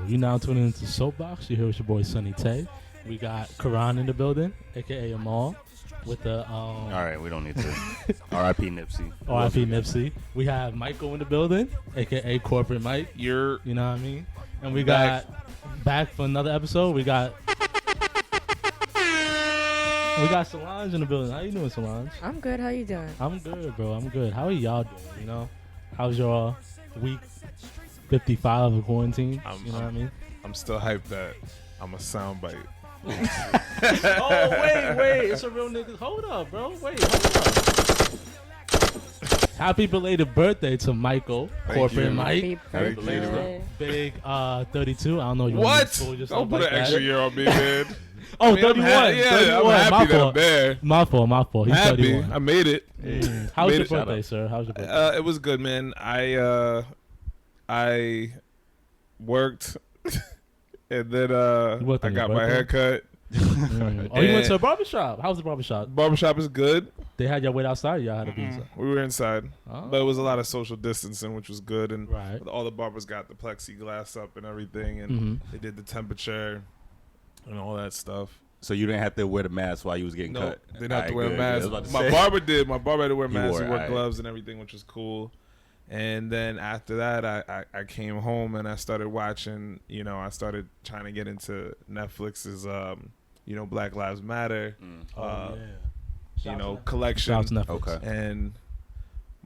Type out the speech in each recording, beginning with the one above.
You now tuning into Soapbox. You here with your boy Sunny Tay. We got Karan in the building, aka Amal, with the All right, we don't need to. R.I.P. Nipsey. R.I.P. Nipsey. We have Michael in the building, aka Corporate Mike. You're You know what I mean? And we got back for another episode. We got Solange in the building. How you doing, Solange? I'm good. How you doing? I'm good, bro. I'm good. How are y'all doing? You know, how's your week 55 of quarantine? You know what I mean? I'm still hyped that I'm a soundbite. Oh, wait. It's a real nigga. Hold up, bro. Wait, hold up. Happy belated birthday to Michael, Thank Corporate you. Mike. Happy Thank you. birthday. Big 32. I don't know. You What? want to Don't yourself put like an that. extra year on me, man. Oh, I mean, 31. I'm 31. I'm happy My that I'm fault. there. My fault. He's Happy. 31. I made it. How was Made your it. Shout birthday, out. sir? How was your birthday? It was good, man. I worked, and then worked I on your got my birthday? hair cut. Oh, you went to a barbershop. How was the barbershop? Barbershop is good. They had y'all wait outside. Y'all had to be inside. We were inside, Oh. but it was a lot of social distancing, which was good. And Right. all the barbers got the plexiglass up and everything, and Mhm. they did the temperature and all that stuff. So you didn't have to wear the mask while you was getting No, cut? didn't have to Alright, wear a good. mask. I was about to My say. barber did. My barber had to wear a He mask. wore He it, wore alright. gloves and everything, which was cool. And then after that, I came home and I started watching. You know, I started trying to get into Netflix's, Black Lives Matter, collection. Shout out to Netflix. Okay. And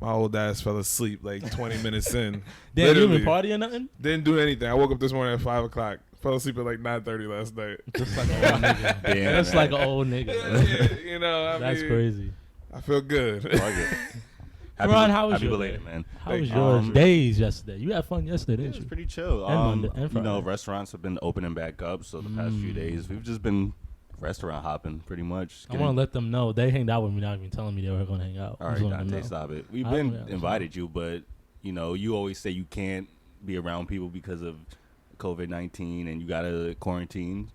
my old ass fell asleep like 20 minutes in. Damn, you Literally. even party or nothing? Didn't do anything. I woke up this morning at 5 o'clock. Fell asleep at like 9:30 last night. Just like an old nigga. Damn, That's man. like an old nigga. That's crazy. I feel good. I like it. Ron, how was happy your belated, day? man. How was Thank your you. days yesterday? You had fun yesterday, It didn't was you? pretty chill. And Monday, and You know, Friday. restaurants have been opening back up, so the past few days we've just been restaurant hopping pretty much. I want to let them know. They hanged out with me, not even telling me they were going to hang out. All I right, just wanted them to Dante, know. stop it. We've I been don't know. invited you, but you know, you always say you can't be around people because of COVID-19 and you gotta quarantine.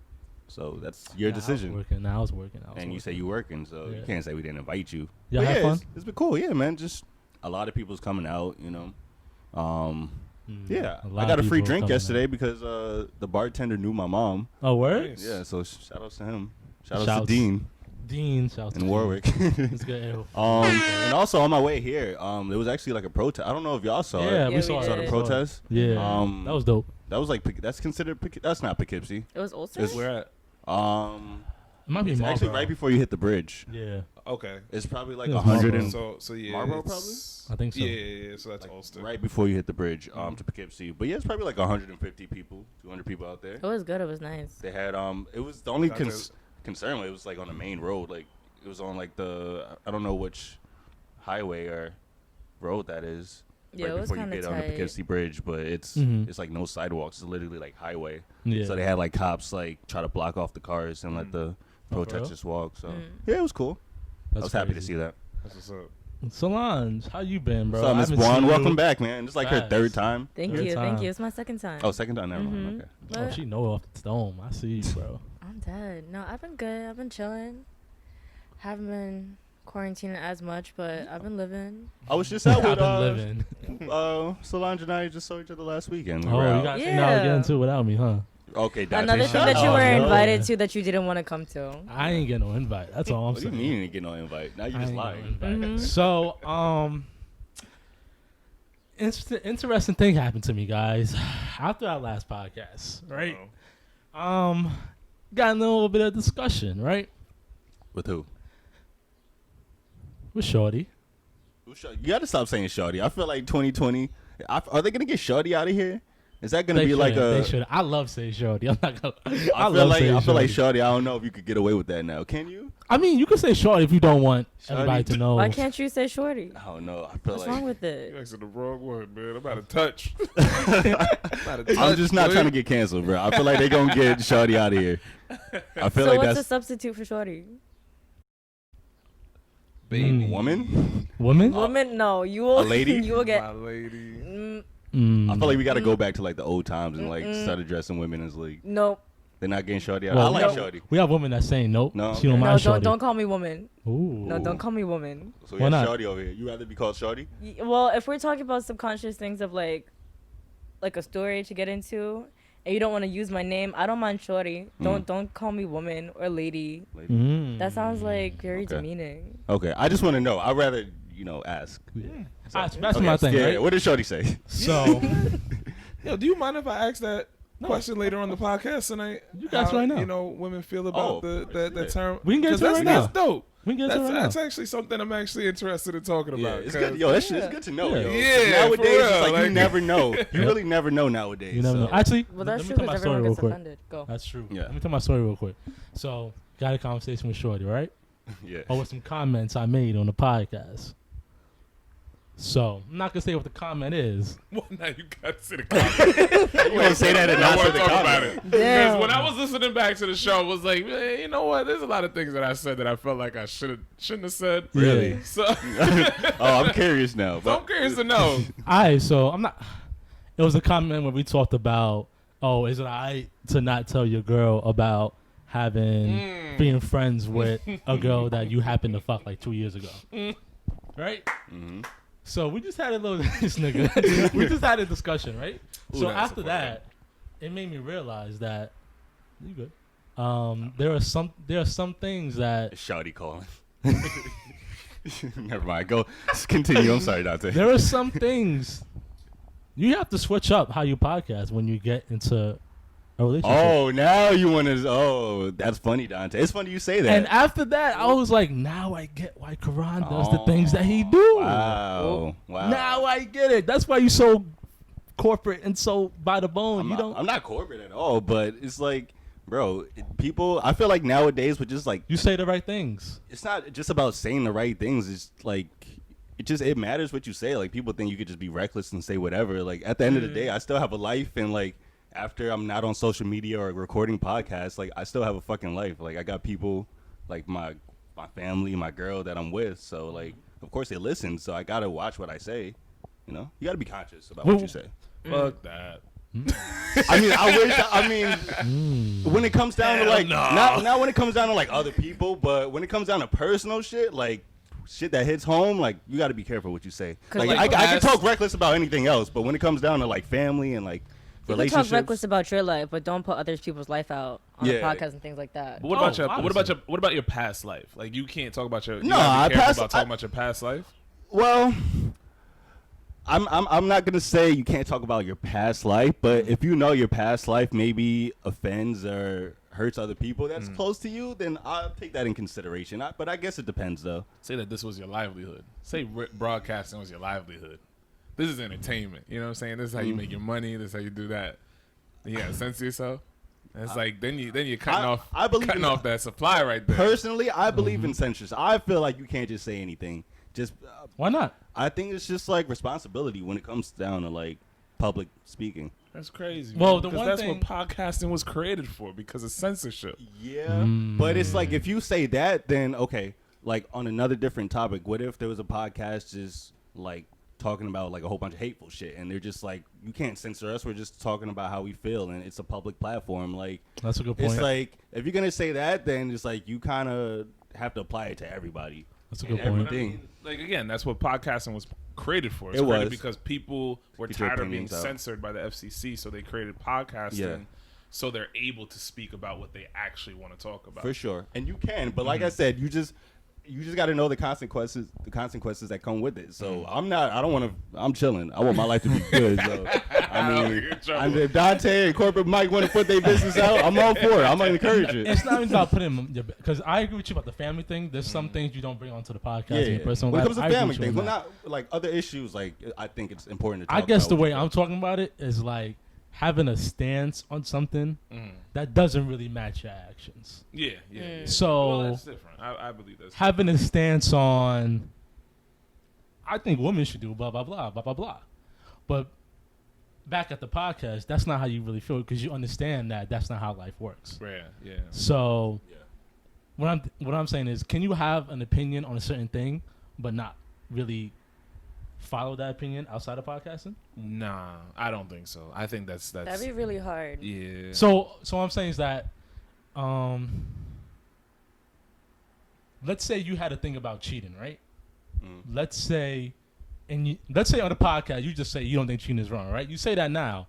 So that's your decision. I was working. And you say you working, so you Yeah. can't say we didn't invite you. Y'all But have yeah, fun? It's been cool, yeah, man. Just a lot of people's coming out, you know. Yeah, A lot I got a of free people drink coming yesterday out. because the bartender knew my mom. Oh, word? Nice. Yeah, so shout outs to him. Shout outs Shouts. to Dean Dean, shout out to in Dean. Warwick. It's good. And also on my way here, there was actually like a protest. I don't know if y'all saw Yeah, it. we Yeah, saw we it. Saw did. the protest. Yeah, that was dope. That was like that's considered that's not Poughkeepsie. It was Ulster? It's Where at? It might be It's actually Marlboro. right before you hit the bridge. Yeah, Okay. It's probably like It was 100 Marlboro. and So yeah. Marlboro it's- I think so. Yeah. So that's like, Ulster. right before you hit the bridge to Poughkeepsie. But yeah, it's probably like 150 people, 200 people out there. It was good. It was nice. They had it was the only That's concern. It was like on the main road, like it was on like I don't know which highway or road that is. Yeah, right it was before you kinda get on the tight. Poughkeepsie Bridge, but it's Mhm. it's like no sidewalks. It's literally like highway. Yeah. So they had like cops like try to block off the cars and let the Oh, for real? protesters walk. So Mm. yeah, it was cool. I That's was happy to crazy. see that. That's what's up. Solange, how you been, bro? So Miss I haven't Juan, seen welcome you. back, man. It's like her Facts. third time. Thank Third you. time. Thank you. It's my second time. Oh, second time. Never Mhm. mind. Okay. Oh, But she know off the dome. I see you, bro. I'm dead. No, I've been good. I've been chilling. Haven't been quarantining as much, but I've been living. I was just out I've with been living. Solange and I just saw each other last weekend. We Oh, were you out. guys Yeah. now get into it without me, huh? Okay, Dante, Another thing shut that you up. were yo. invited to that you didn't want to come to. I ain't get no invite. That's all I'm What do you saying. mean you didn't get no invite? Now you I just ain't get no lying. invite. Mhm. So, interesting thing happened to me, guys. After our last podcast, right? Got in a little bit of discussion, right? With who? With Shorty. You got to stop saying Shorty. I feel like 2020. Are they gonna get Shorty out of here? Is that gonna They be like shouldn't. a? They should. I love saying Shorty. I'm not gonna. I feel like Shorty. I don't know if you could get away with that now. Can you? I mean, you can say Shorty if you don't want Shorty. everybody to know. Why can't you say shorty? I don't know. I feel What's like wrong with You it? asking the wrong one, man. I'm about to touch. I'm just not trying to get canceled, bro. I feel like they gonna get Shorty out of here. I feel So like what's a that's substitute for shorty? Mm. woman. Women? Woman? No, you will. A lady? You will get. My lady. I feel like we got to go back to like the old times and like start addressing women as like Nope. they're not getting Shorty out. Well, I like no. Shorty. We have women that saying nope. No, She don't okay. mind No, Shorty. don't call me woman. Ooh. No, don't call me woman. So we Why got not? Shorty over here. You rather be called Shorty? Well, if we're talking about subconscious things of like a story to get into, and you don't want to use my name, I don't mind shorty. Don't call me woman or lady. That sounds like very demeaning. Okay, I just want to know. I'd rather ask. Yeah. So, That's my thing. Yeah. Right? What did Shorty say? So, Yo, do you mind if I ask that question later on the podcast tonight? You guys right now. Women feel about the term. We can get to it right That's now. dope. We can get to it right now. That's actually something I'm actually interested in talking Yeah, about. it's good. Yo, that shit is good to know. Yeah. Yo. Yeah, Nowadays, for real, it's like you like- never know. You really never know nowadays. You never know. so. Actually, Well, let that's me true tell my because story everyone real gets quick. offended. Go. That's true. Yeah. Let me tell my story real quick. So, got a conversation with Shorty, right? Yeah. Over some comments I made on the podcast. So, I'm not going to say what the comment is. Well, now you got to see the comment. You want to say that and I not want say to the talk about comment? it. Because Damn. when I was listening back to the show, I was like, man, you know what? There's a lot of things that I said that I felt like I shouldn't have said. Really? Yeah. So Oh, I'm curious now. I'm curious to know. Alright, so I'm not. It was a comment where we talked about, oh, is it alright to not tell your girl about having being friends with a girl that you happened to fuck like 2 years ago, right? Mm-hmm. So we just had a little this nigga. We just had a discussion, right? Ooh, So that's after a funny that, it made me realize that you good. There are some things that Shawty calling. Never mind. Go. Continue. I'm sorry, Dante. there are some things you have to switch up how you podcast when you get into a relationship. Oh, now you want to. Oh, that's funny, Dante. It's funny you say that. And after that, I was like, now I get why Karan does the things that he do. Wow. Wow. Now I get it. That's why you so corporate and so by the bone. I'm not corporate at all, but it's like, bro, people. I feel like nowadays with just like You say the right things. it's not just about saying the right things. It's like it matters what you say. Like people think you could just be reckless and say whatever. Like at the end of the day, I still have a life, and like after I'm not on social media or recording podcasts, like I still have a fucking life. Like I got people, like my family, my girl that I'm with. So like, of course they listen. So I gotta watch what I say. You know, you gotta be conscious about what you say. Fuck that. I mean, I wish. I mean, when it comes down to like, not when it comes down to like other people, but when it comes down to personal shit, like shit that hits home, like you got to be careful what you say. 'Cause, Like, like, I can talk reckless about anything else, but when it comes down to like family and like You can relationships, talk reckless about your life, but don't put other people's life out on Yeah. a podcast and things like that. But what about your past life? Like you can't talk about your. You No, gotta be careful past- about talking about your past life. well, I'm not gonna say you can't talk about your past life, but if you know your past life maybe offends or hurts other people that's close to you, then I'll take that in consideration. But I guess it depends though. Say that this was your livelihood. Say broadcasting was your livelihood. This is entertainment. You know what I'm saying? This is how you make your money. This is how you do that. You gotta censor yourself. And it's like then you're cutting I believe cutting in- off that supply right there. Personally, I believe in censorship. I feel like you can't just say anything. Just Why not? I think it's just like responsibility when it comes down to like public speaking. That's crazy. Well, man, the because one that's thing- what podcasting was created for, because of censorship. Yeah, but it's like if you say that, then okay. Like on another different topic, what if there was a podcast just like talking about like a whole bunch of hateful shit, and they're just like, you can't censor us. We're just talking about how we feel, and it's a public platform. Like That's a good point. it's like if you're gonna say that, then it's like you kind of have to apply it to everybody. That's a good and point. everything. Like again, that's what podcasting was created for. It's It created was. because people were Get your tired of being opinions out. censored by the FCC, so they created podcasting. Yeah. So they're able to speak about what they actually want to talk about. For sure, and you can, but like I said, you just got to know the consequences that come with it. So I don't want to. I'm chilling. I want my life to be good. So I You're mean, in trouble. if Dante and corporate Mike want to put their business out, I'm all for it. I'm gonna encourage it. It's not even about putting your because I agree with you about the family thing. There's some things you don't bring onto the podcast in Yeah, your personal when it life. comes to I agree family with you things, on well, that. not like other issues. Like I think it's important to talk I guess about the with way people. I'm talking about it is like having a stance on something that doesn't really match your actions. Yeah. So Well, that's different. I believe that's having a stance on, I think women should do blah blah blah blah blah blah, but back at the podcast, that's not how you really feel because you understand that that's not how life works. Yeah. So what I'm saying is, can you have an opinion on a certain thing but not really follow that opinion outside of podcasting? Nah, I don't think so. I think that's That'd be really hard. yeah. So what I'm saying is that, let's say you had a thing about cheating, right? Let's say on the podcast you just say you don't think cheating is wrong, right? You say that now,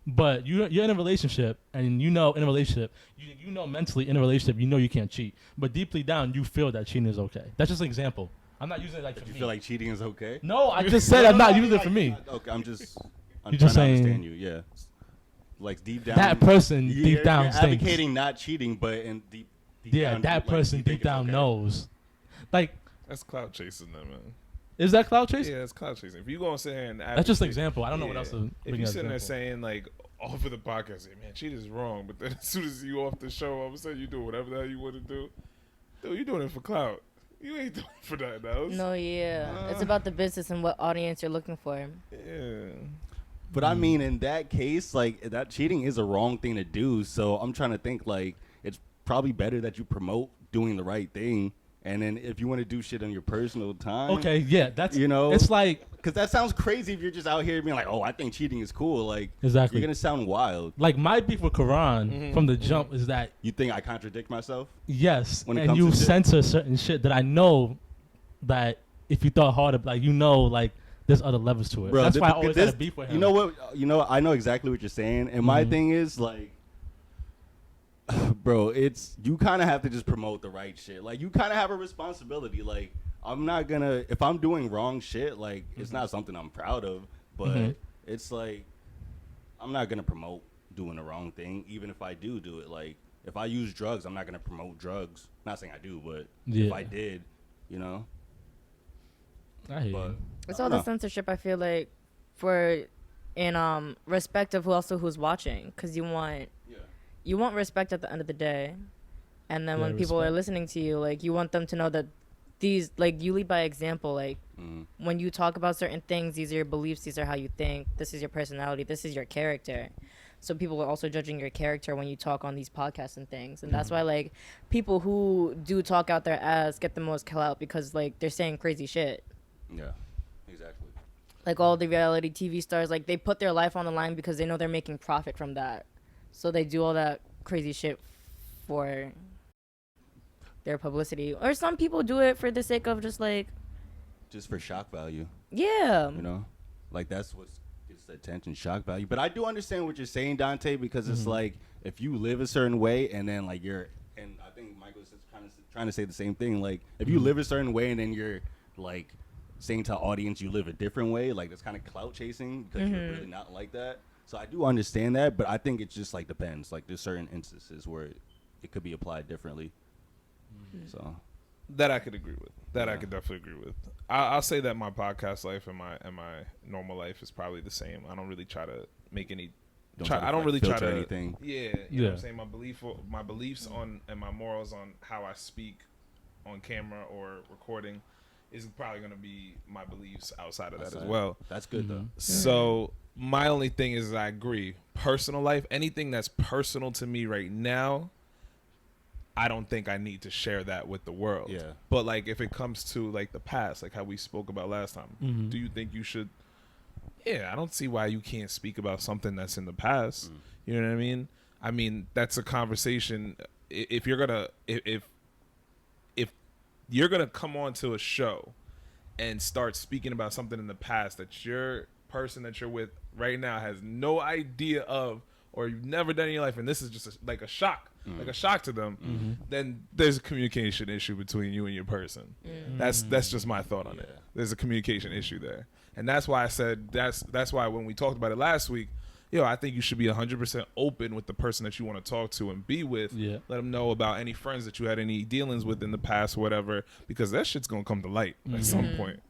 But you're in a relationship, and you know in a relationship, you know mentally in a relationship, you know you can't cheat. But deeply down, you feel that cheating is okay. That's just an example. I'm not using it like But for you me. feel like cheating is okay? No, I just said I'm not using it for me. Okay, I'm You're trying just to saying- understand you. Yeah, like deep down, That person deep down you're stinks. advocating not cheating, but in deep Yeah, down, that like, person you think deep it's down okay. knows. Like, That's cloud chasing, then, man. is that cloud chasing? Yeah, it's cloud chasing. If you gonna sit here and That's just an advocate- example. I don't know what Yeah. else to If bring you as sitting there example. saying like over the podcast, say, man, cheat is wrong, but then as soon as you off the show, all of a sudden you do whatever the hell you want to do. Dude, you doing it for clout. You ain't doing it for nothing else. No, yeah. It's about the business and what audience you're looking for. Yeah. But I mean, in that case, like that cheating is a wrong thing to do. So I'm trying to think like it's probably better that you promote doing the right thing, and then if you want to do shit on your personal time, Okay, yeah, that's You know? It's like because that sounds crazy if you're just out here being like, oh, I think cheating is cool. Like Exactly. you're gonna sound wild. like my beef with Quran from the jump is that You think I contradict myself? yes, When it and comes you to shit? censor certain shit that I know that if you thought harder, like you know, like there's other levels to it. Bro, That's why I because always had a beef with him. You know what? You know, I know exactly what you're saying, and my thing is like, bro, it's you kind of have to just promote the right shit. Like you kind of have a responsibility. Like I'm not gonna if I'm doing wrong shit. Like it's not something I'm proud of, but it's like I'm not gonna promote doing the wrong thing, even if I do it. Like if I use drugs, I'm not gonna promote drugs. Not saying I do, but if I did, you know. I hear But you. It's I all don't the know. censorship, I feel like, for in respect of who also who's watching, because you want respect at the end of the day, and then Yeah, when people are respect. listening to you, like you want them to know that these, like, you lead by example. Like when you talk about certain things, these are your beliefs, these are how you think, this is your personality, this is your character. So people are also judging your character when you talk on these podcasts and things, and that's why like people who do talk out their ass get the most clout because like they're saying crazy shit. Yeah, exactly. Like all the reality TV stars, like they put their life on the line because they know they're making profit from that. So they do all that crazy shit for their publicity. Or some people do it for the sake of just like, Just for shock value. yeah. You know, like that's what gets the attention, shock value. But I do understand what you're saying, Dante, because it's like if you live a certain way and then like and I think Michael is kind of trying to say the same thing. Like if you live a certain way and then you're like saying to the audience you live a different way, like that's kind of clout chasing because you're really not like that. So I do understand that, but I think it just like depends. Like there's certain instances where it could be applied differently. So That I could agree with. That I could definitely agree with. I'll say that my podcast life and my normal life is probably the same. I don't really try to make any. I don't really try filter to anything. Yeah, you know what I'm saying. My beliefs on and my morals on how I speak on camera or recording is probably going to be my beliefs outside of that as well. That's good though. So my only thing is I agree. Personal life, anything that's personal to me right now, I don't think I need to share that with the world. Yeah. But like if it comes to like the past, like how we spoke about last time, do you think you should? Yeah, I don't see why you can't speak about something that's in the past. You know what I mean? I mean, that's a conversation. If you're gonna if you're gonna come on to a show and start speaking about something in the past that your person that you're with right now has no idea of, or you've never done in your life, and this is just like a shock to them, then there's a communication issue between you and your person. That's just my thought on it. There's a communication issue there, and that's why I said that's why when we talked about it last week, I think you should be 100% open with the person that you want to talk to and be with. Yeah. Let them know about any friends that you had any dealings with in the past, whatever, because that shit's gonna come to light at some point.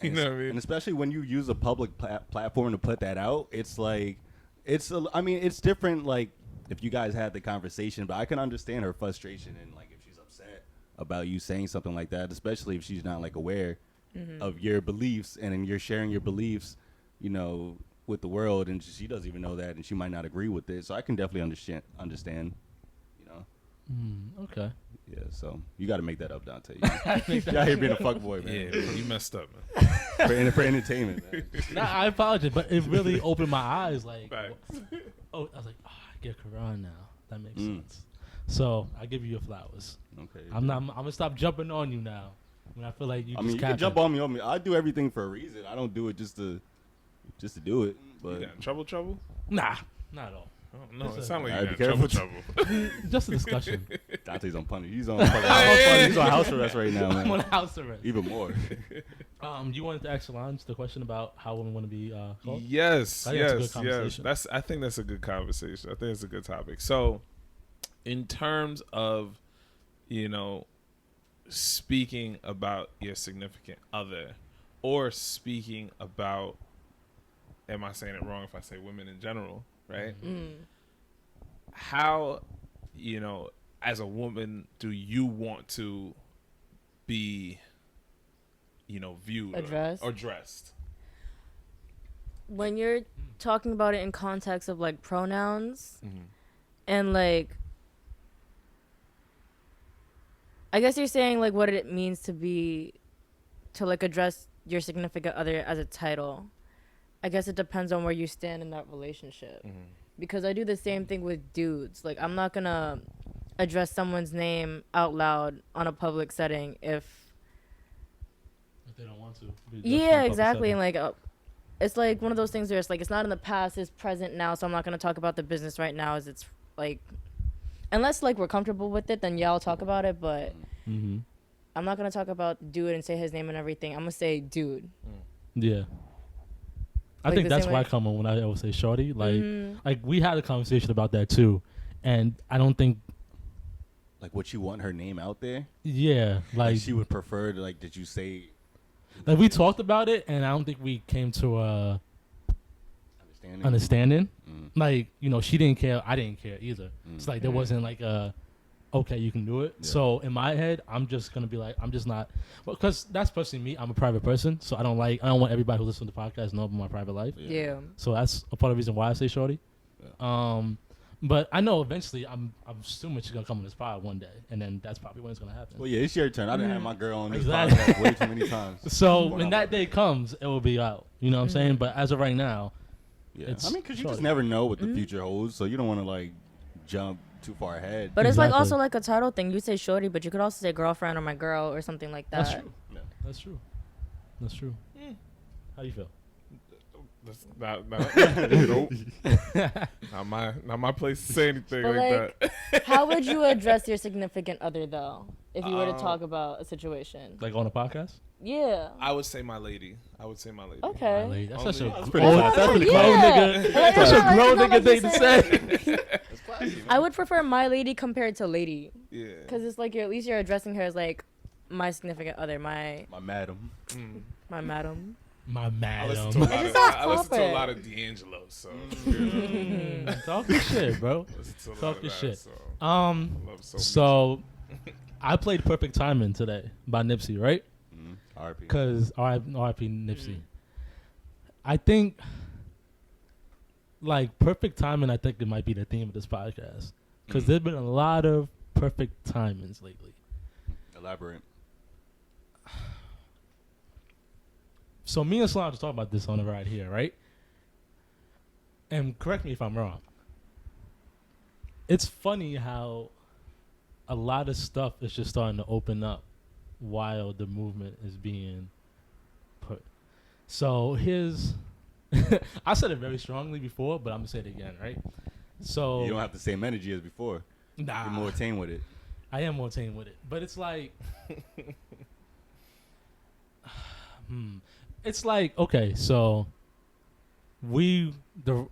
You know what I mean? And especially when you use a public platform to put that out, it's like, I mean, it's different. Like if you guys had the conversation, but I can understand her frustration and like if she's upset about you saying something like that, especially if she's not like aware of your beliefs and then you're sharing your beliefs, you know, with the world, and she doesn't even know that, and she might not agree with it. So I can definitely understand, you know. Okay. Yeah, so you got to make that up, Dante. You out here being a fuckboy, man. Yeah, you messed up, man. for entertainment, man. Nah, I apologize, but it really opened my eyes. Like, Facts. I was like, I get Quran now. That makes sense. So I give you your flowers. Okay. I'm gonna stop jumping on you now when I feel like you. I mean, you can jump on me. I do everything for a reason. I don't do it just to do it. You But got in trouble? Nah, Not at all. Oh, no, It's it a- sounds like Alright, you be got careful. trouble. Just a discussion. Dante's on punish. He's on fucking he's on house arrest right now, I'm on man. house arrest. Even more. You wanted to ask Solange the question about how women want to be called? Yes, I think that's a good yes. conversation. I think that's a good conversation. I think it's a good topic. So, in terms of, speaking about your significant other, or speaking about, am I saying it wrong if I say women in general, right? How, as a woman, do you want to be, viewed Addressed? or dressed? When you're talking about it in context of like pronouns Mm-hmm. and like, I guess you're saying like what it means to like address your significant other as a title. I guess it depends on where you stand in that relationship. Mm-hmm. Because I do the same thing with dudes. Like, I'm not gonna address someone's name out loud on a public setting if If they don't want to. yeah, exactly. And like, it's like one of those things where it's like it's not in the past, it's present now. So I'm not gonna talk about the business right now. As it's like, unless like we're comfortable with it, then yeah, I'll talk about it. But Mm-hmm. I'm not gonna talk about dude and say his name and everything. I'm gonna say dude. Yeah. I Like think the that's same why I way- come on when I always say shorty. Like, Mhm. like we had a conversation about that too, and I don't think, Like, would you want her name out there? yeah, Like, like she would prefer to, like, did you say we talked about it, and I don't think we came to a understanding. Like, she didn't care, I didn't care either. It's like there wasn't like a okay, you can do it. Yeah. So in my head, I'm just gonna be like, I'm just not, because that's personally me. I'm a private person, so I don't want everybody who listens to the podcast to know about my private life. Yeah. So that's a part of the reason why I say shorty. Yeah. But I know eventually I'm assuming she's gonna come on this pod one day, and then that's probably when it's gonna happen. Well, yeah, it's your turn. I didn't have my girl on this Exactly. podcast way too many times. So Going when on that about day comes, it will be out. You know what I'm saying? But as of right now, Yeah. It's I mean, because you shorty. just never know what the future holds, so you don't want to, like, jump too far ahead. But it's like Exactly. also like a title thing. You say shorty, but you could also say girlfriend or my girl or something like that. that's true. Yeah. That's true. That's true. How do you feel? That's not my place to say anything But like that. How would you address your significant other though, if you were to talk about a situation? Like on a podcast? Yeah. I would say my lady. Okay. My lady. That's Only- such a That's pretty old, classy. that's pretty Yeah. grown nigga. Like, That's yeah, a like, grown it's not nigga like thing you to said- say. I would prefer my lady compared to lady, Yeah. because it's like at least you're addressing her as like my significant other, my My madam. madam. My I madam. listen to a lot It's of not I listen to a proper. lot of D'Angelo, so Talking shit, bro. listen to a lot Talking of that, shit. So I love So I played Perfect Timing today by Nipsey, right? RP. Because R.I.P. Nipsey. I think, like, perfect timing, I think it might be the theme of this podcast. Because there's been a lot of perfect timings lately. Elaborate. So me and Solange talk about this on the ride here, right? And correct me if I'm wrong. It's funny how a lot of stuff is just starting to open up while the movement is being put. So here's, I said it very strongly before, but I'm gonna say it again, right? So You don't have the same energy as before. nah, You're more tame with it. I am more tame with it, but it's like, it's like, okay, so the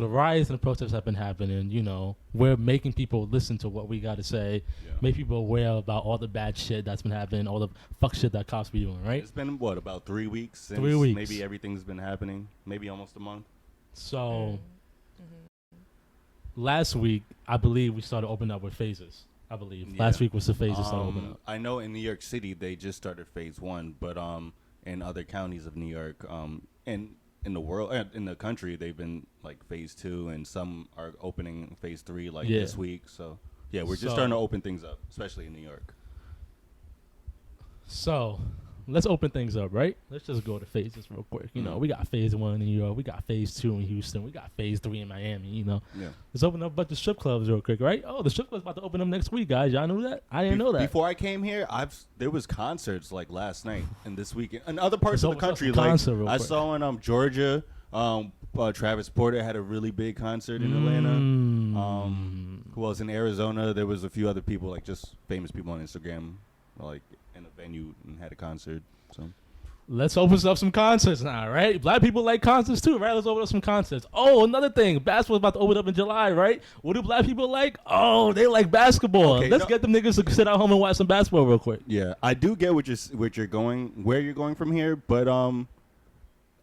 riots and the protests have been happening. We're making people listen to what we got to say, Yeah. make people aware about all the bad shit that's been happening, all the fuck shit that cops be doing, right? It's been, what, about 3 weeks since 3 weeks. maybe everything's been happening? Maybe almost a month? So last week, I believe we started opening up with phases. I believe Yeah. last week was the phases started opening up. I know in New York City they just started phase 1, but in other counties of New York, and in the world, in the country, they've been like phase 2, and some are opening phase 3 like Yeah. this week. So yeah, we're So- just starting to open things up, especially in New York. So let's open things up, right? Let's just go to phases real quick. We got phase 1 in New York, we got phase 2 in Houston, we got phase 3 in Miami. Yeah. Let's open up a bunch of strip clubs real quick, right? Oh, the strip club's about to open up next week, guys. Y'all knew that? I didn't know that. Before I came here, there was concerts like last night and this weekend, and other parts So of the what's up country. with Like concert real I quick? saw in Georgia, Travis Porter had a really big concert in Atlanta. Who else in Arizona? There was a few other people, like just famous people on Instagram, like in a venue and had a concert. So let's open up some concerts now, right? Black people like concerts too, right? Let's open up some concerts. Oh, another thing, basketball's about to open up in July, right? What do black people like? Oh, they like basketball. Okay, let's get them niggas to sit at home and watch some basketball real quick. yeah, I do get where you're going from here, but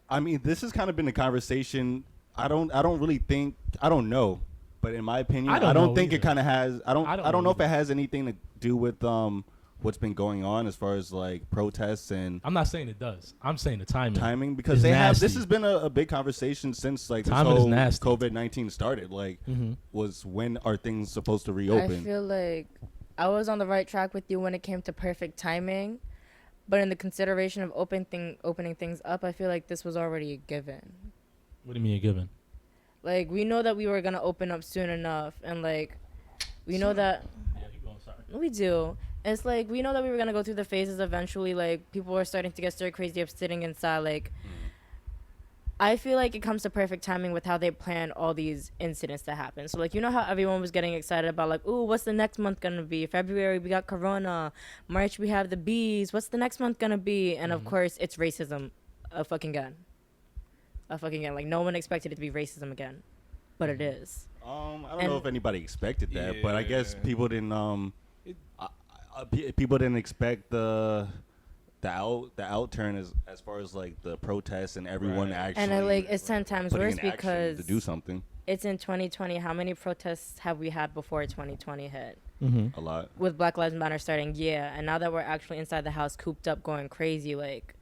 I mean, this has kind of been a conversation. I don't know, but in my opinion, I don't think it kind of has. I don't know if it has anything to do with what's been going on as far as like protests and. I'm not saying it does. I'm saying the timing because this has been a big conversation since like this whole COVID-19 started. Like, was when are things supposed to reopen? I feel like I was on the right track with you when it came to perfect timing. But in the consideration of opening things up, I feel like this was already a given. What do you mean a given? Like, we know that we were going to open up soon enough. And, like, we know that... Yeah, keep going, sorry. We do. It's like, we know that we were going to go through the phases eventually. Like, people were starting to get stir crazy of sitting inside. Like, I feel like it comes to perfect timing with how they plan all these incidents to happen. So, like, you know how everyone was getting excited about, like, ooh, what's the next month going to be? February, we got Corona. March, we have the bees. What's the next month going to be? And, of course, it's racism. A fucking gun. Like, no one expected it to be racism again. But it is. I don't know if anybody expected that, but I guess people didn't, people didn't expect the outturn as far as like the protests and everyone actually and it's 10 times worse because to do something. It's in 2020. How many protests have we had before 2020 hit? A lot. With Black Lives Matter starting, and now that we're actually inside the house, cooped up, going crazy, like,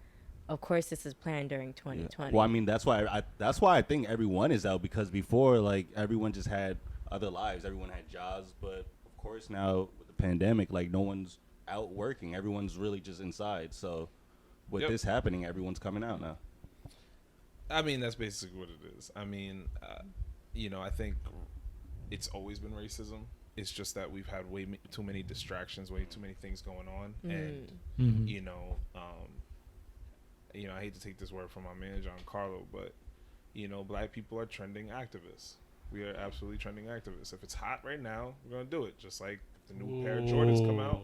of course this is planned during 2020. Well, I mean that's why I think everyone is out, because before, like, everyone just had other lives, everyone had jobs, but of course now with the pandemic, like, no one's out working, everyone's really just inside. So with this happening, everyone's coming out now. I mean, that's basically what it is. I mean, I think it's always been racism. It's just that we've had way too many distractions, way too many things going on, and I hate to take this word from my man John Carlo, but black people are trending activists. We are absolutely trending activists. If it's hot right now, we're gonna do it. Just like the new pair of Jordans come out,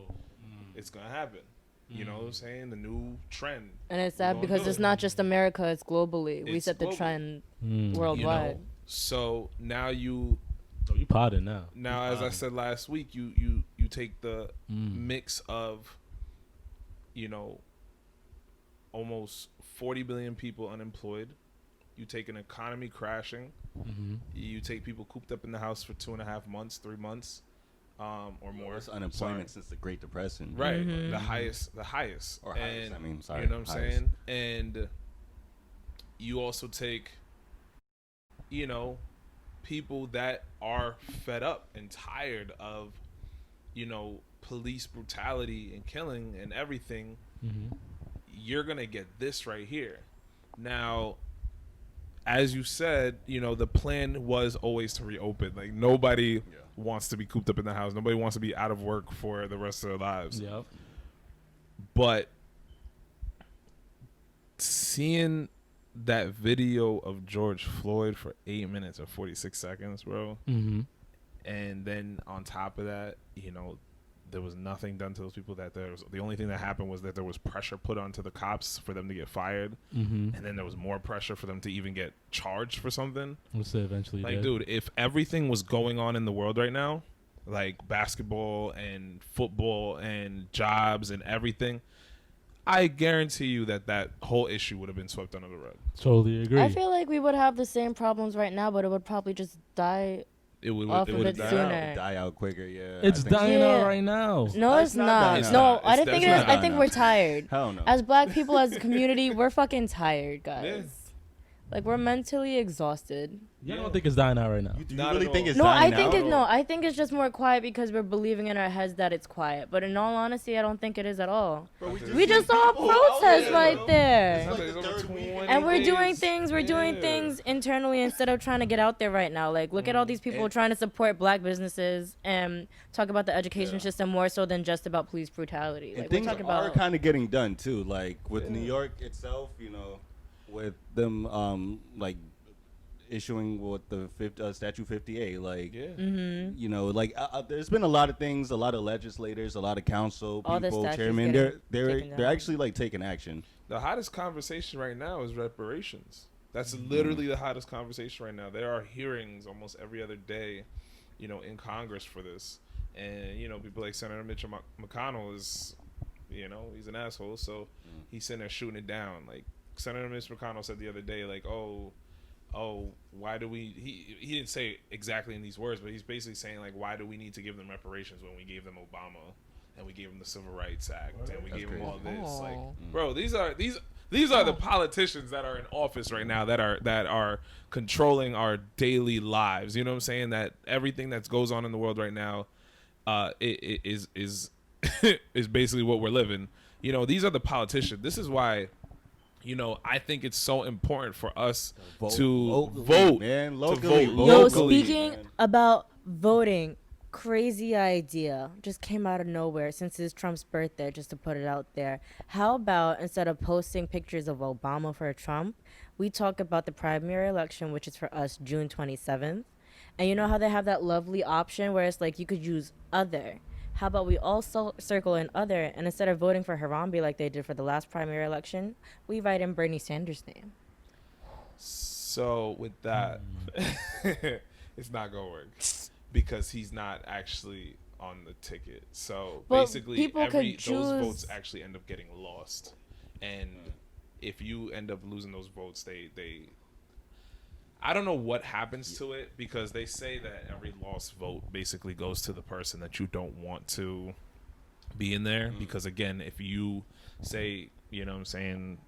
it's gonna happen. You know what I'm saying? The new trend. And it's sad because it's not just America, it's globally. We set the trend worldwide. So now you potting now. Now, as I said last week, you take the mix of, almost 40 billion people unemployed. You take an economy crashing. You take people cooped up in the house for 2.5 months, 3 months. Or more. It's unemployment since the Great Depression. Right. The highest. Or highest, I mean, sorry. You know what I'm saying? And you also take, people that are fed up and tired of, police brutality and killing and everything. You're going to get this right here. Now, as you said, the plan was always to reopen. Like, nobody wants to be cooped up in the house. Nobody wants to be out of work for the rest of their lives. Yep. But seeing that video of George Floyd for 8 minutes and 46 seconds, bro, and then on top of that, there was nothing done to those people. The only thing that happened was that there was pressure put onto the cops for them to get fired, and then there was more pressure for them to even get charged for something. Which they eventually did. Dude, if everything was going on in the world right now, like basketball and football and jobs and everything, I guarantee you that whole issue would have been swept under the rug. Totally agree. I feel like we would have the same problems right now, but it would probably just die. It would die out quicker. Yeah, it's dying out right now. No, it's not. No, I don't think it is. I think we're tired. Hell no. As black people, as a community, we're fucking tired, guys. Yeah. Like, we're mentally exhausted. You don't think it's dying out right now? Do you really think it's dying out? No, I think it's just more quiet because we're believing in our heads that it's quiet. But in all honesty, I don't think it is at all. Bro, we just saw a protest right there. And we're doing things internally instead of trying to get out there right now. Like, look at all these people trying to support black businesses and talk about the education system more so than just about police brutality. Like, things are kind of getting done too. Like with New York itself, with them like issuing what the Statute 58. Like, Yeah. you know, like there's been a lot of things, a lot of legislators, a lot of council All the people, statues chairmen. getting They're taken down. actually like taking action. The hottest conversation right now is reparations. That's literally the hottest conversation right now. There are hearings almost every other day, you know, in Congress for this. And, you know, people like Senator Mitch McConnell is, you know, he's an asshole. So he's sitting there shooting it down. Like, Senator Mitch McConnell said the other day, like, oh, why do we, he didn't say it exactly in these words, but he's basically saying, like, why do we need to give them reparations when we gave them Obama and we gave them the Civil Rights Act and we gave them all this? Like, bro, these are the politicians that are in office right now that are controlling our daily lives. You know what I'm saying? That everything that goes on in the world right now it is is basically what we're living. You know, these are the politicians. This is why, you know, I think it's so important for us to vote, man. Yo, Locally, speaking man. about voting, crazy idea just came out of nowhere since it's Trump's birthday, just to put it out there. How about instead of posting pictures of Obama for Trump, we talk about the primary election, which is for us June 27th. And you know how they have that lovely option where it's like you could use other. How about we all circle in other, and instead of voting for Harambe like they did for the last primary election, we write in Bernie Sanders' name. So with that, it's not gonna work because he's not actually on the ticket. So But basically, people could those votes actually end up getting lost, and if you end up losing those votes, they I don't know what happens to it, because they say that every lost vote basically goes to the person that you don't want to be in there. Because again, if you say, you know what I'm saying,